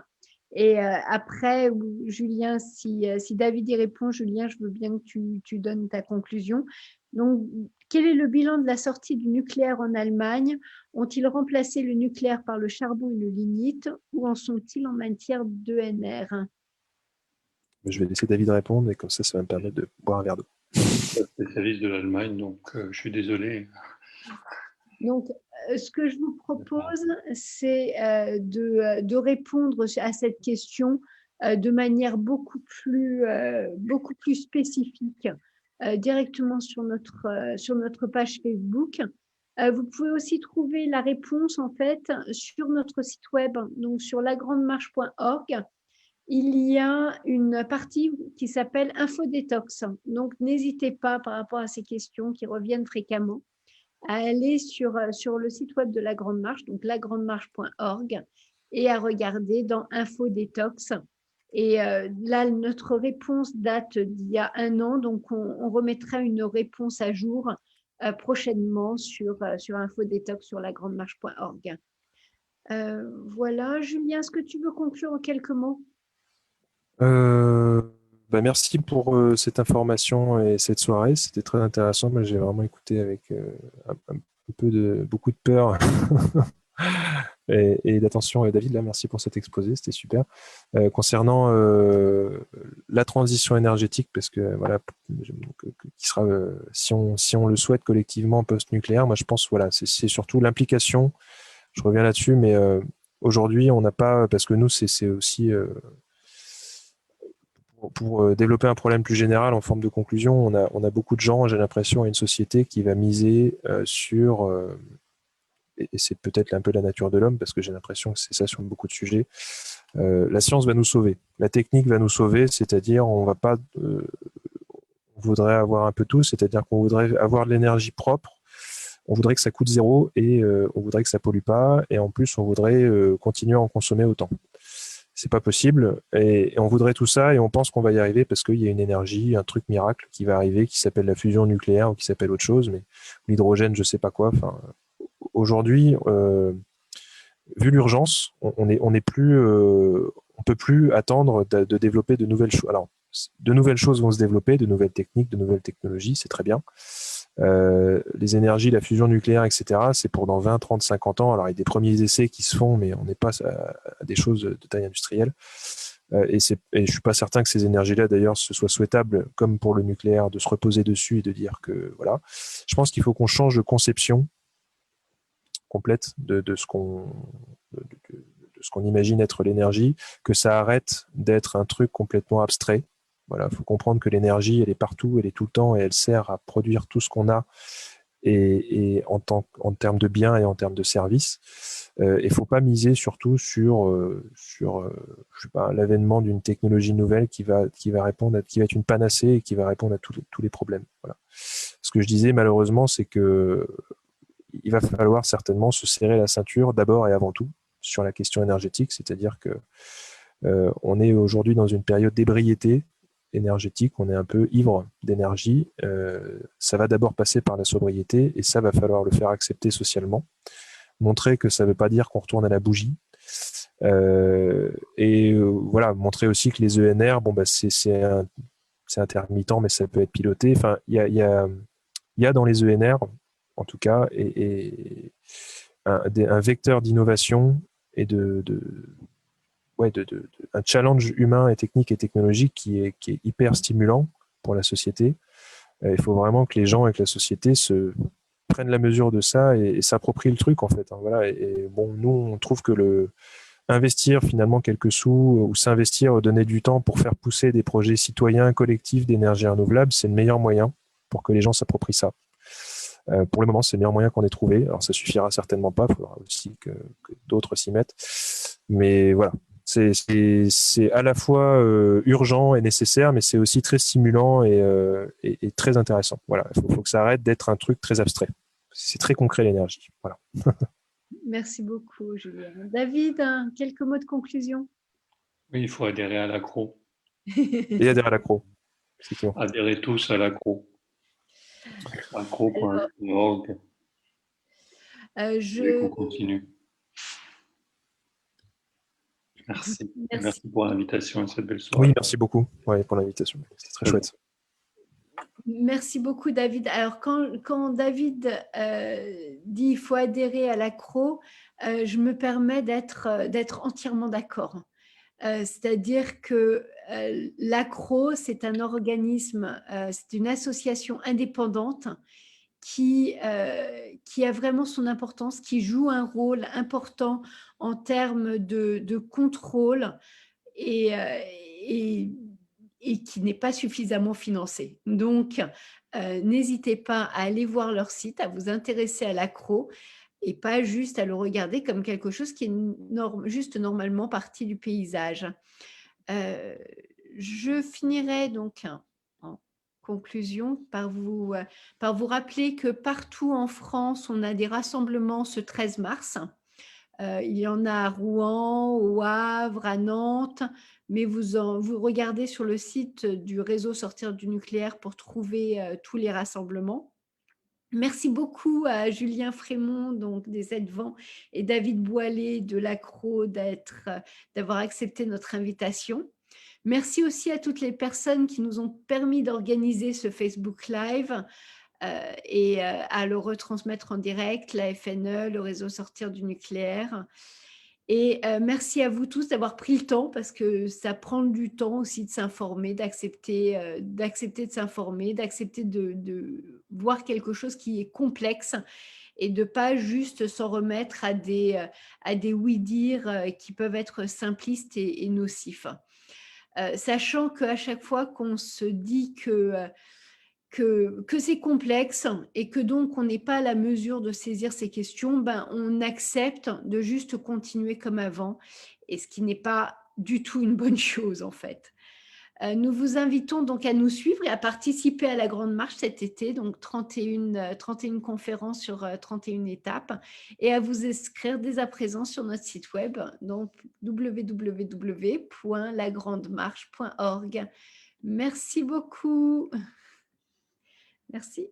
Et après, Julien, si David y répond, Julien, je veux bien que tu donnes ta conclusion. Donc, Quel est le bilan de la sortie du nucléaire en Allemagne? Ont-ils remplacé le nucléaire par le charbon et le lignite? Où en sont-ils en matière d'ENR? Je vais laisser David répondre et comme ça va me permettre de boire un verre d'eau. Spécialiste de l'Allemagne, donc je suis désolé. Donc, ce que je vous propose, c'est de répondre à cette question de manière beaucoup plus spécifique directement sur notre page Facebook. Vous pouvez aussi trouver la réponse en fait sur notre site web, donc sur lagrandmarche.org. Il y a une partie qui s'appelle Infodétox. Donc, n'hésitez pas par rapport à ces questions qui reviennent fréquemment à aller sur le site web de la Grande Marche, donc lagrandmarche.org, et à regarder dans Info Détox. Et là, notre réponse date d'il y a 1 an, donc on remettra une réponse à jour prochainement sur Info Détox sur lagrandmarche.org. Voilà, Julien, est-ce que tu veux conclure en quelques mots? Merci pour cette information et cette soirée. C'était très intéressant. Moi, j'ai vraiment écouté avec beaucoup de peur et d'attention. Et David, là, merci pour cet exposé. C'était super. Concernant la transition énergétique, parce que voilà, qui sera, si on le souhaite collectivement post-nucléaire, moi, je pense, voilà, c'est surtout l'implication. Je reviens là-dessus, mais aujourd'hui, on n'a pas, parce que nous, c'est aussi pour développer un problème plus général en forme de conclusion, on a beaucoup de gens, j'ai l'impression, à une société qui va miser sur, et c'est peut-être un peu la nature de l'homme, parce que j'ai l'impression que c'est ça sur beaucoup de sujets, la science va nous sauver, la technique va nous sauver, c'est-à-dire on va pas, on voudrait avoir un peu tout, c'est-à-dire qu'on voudrait avoir de l'énergie propre, on voudrait que ça coûte zéro et on voudrait que ça pollue pas, et en plus on voudrait continuer à en consommer autant. C'est pas possible et on voudrait tout ça et on pense qu'on va y arriver parce qu'il y a une énergie, un truc miracle qui va arriver qui s'appelle la fusion nucléaire ou qui s'appelle autre chose, mais l'hydrogène, je sais pas quoi. Enfin, aujourd'hui, vu l'urgence, on est plus, on peut plus attendre de développer de nouvelles choses. Alors, de nouvelles choses vont se développer, de nouvelles techniques, de nouvelles technologies, c'est très bien. Les énergies, la fusion nucléaire, etc., c'est pour dans 20, 30, 50 ans. Alors, il y a des premiers essais qui se font, mais on n'est pas à des choses de taille industrielle. Et je suis pas certain que ces énergies-là, d'ailleurs, ce soit souhaitable, comme pour le nucléaire, de se reposer dessus et de dire que, voilà. Je pense qu'il faut qu'on change de conception complète de ce qu'on imagine être l'énergie, que ça arrête d'être un truc complètement abstrait. Voilà, il faut comprendre que l'énergie, elle est partout, elle est tout le temps et elle sert à produire tout ce qu'on a et en termes de biens et en termes de services. Il ne faut pas miser surtout sur je sais pas, l'avènement d'une technologie nouvelle qui va répondre, qui va être une panacée et qui va répondre à tous les problèmes. Voilà. Ce que je disais malheureusement, c'est que il va falloir certainement se serrer la ceinture d'abord et avant tout sur la question énergétique, c'est-à-dire que on est aujourd'hui dans une période d'ébriété énergétique, on est un peu ivre d'énergie. Ça va d'abord passer par la sobriété et ça va falloir le faire accepter socialement, montrer que ça ne veut pas dire qu'on retourne à la bougie. Voilà, montrer aussi que les ENR, bon, bah, c'est intermittent, mais ça peut être piloté. Enfin, il y a dans les ENR, en tout cas, un vecteur d'innovation et un challenge humain et technique et technologique qui est hyper stimulant pour la société. Il faut vraiment que les gens et que la société se prennent la mesure de ça et s'approprient le truc en fait. Hein, voilà. Et bon, nous on trouve que investir finalement quelques sous ou s'investir, donner du temps pour faire pousser des projets citoyens collectifs d'énergie renouvelable, c'est le meilleur moyen pour que les gens s'approprient ça. Pour le moment, c'est le meilleur moyen qu'on ait trouvé. Alors ça suffira certainement pas, il faudra aussi que d'autres s'y mettent. Mais voilà, c'est à la fois urgent et nécessaire, mais c'est aussi très stimulant et très intéressant. Voilà, il faut que ça arrête d'être un truc très abstrait. C'est très concret l'énergie. Voilà. Merci beaucoup, Julien. David, quelques mots de conclusion? Oui, il faut adhérer à l'accro. Et adhérer à l'accro. Adhérez tous à l'accro. Accro.org. On continue. Merci. Merci. Merci pour l'invitation et cette belle soirée. Oui, merci beaucoup pour l'invitation. C'était très chouette. Merci beaucoup, David. Alors, quand David dit qu'il faut adhérer à l'accro, je me permets d'être entièrement d'accord. C'est-à-dire que l'accro, c'est un organisme, c'est une association indépendante qui a vraiment son importance, qui joue un rôle important en termes de contrôle et, et, et qui n'est pas suffisamment financé. Donc, n'hésitez pas à aller voir leur site, à vous intéresser à l'accro et pas juste à le regarder comme quelque chose qui est juste normalement partie du paysage. Je finirai donc en conclusion par vous rappeler que partout en France, on a des rassemblements ce 13 mars. Il y en a à Rouen, au Havre, à Nantes, mais vous regardez sur le site du réseau Sortir du nucléaire pour trouver tous les rassemblements. Merci beaucoup à Julien Frémont, donc des Aides-Vents, et David Boilet de l'Accro d'avoir accepté notre invitation. Merci aussi à toutes les personnes qui nous ont permis d'organiser ce Facebook Live et à le retransmettre en direct, la FNE, le réseau Sortir du nucléaire. Et merci à vous tous d'avoir pris le temps, parce que ça prend du temps aussi de s'informer, d'accepter de s'informer, d'accepter de voir quelque chose qui est complexe et de ne pas juste s'en remettre à des oui-dire qui peuvent être simplistes et nocifs. Sachant qu'à chaque fois qu'on se dit que c'est complexe et que donc on n'est pas à la mesure de saisir ces questions, on accepte de juste continuer comme avant, et ce qui n'est pas du tout une bonne chose en fait. Nous vous invitons donc à nous suivre et à participer à la Grande Marche cet été, donc 31 conférences sur 31 étapes, et à vous inscrire dès à présent sur notre site web, donc www.lagrandemarche.org. Merci beaucoup. Merci.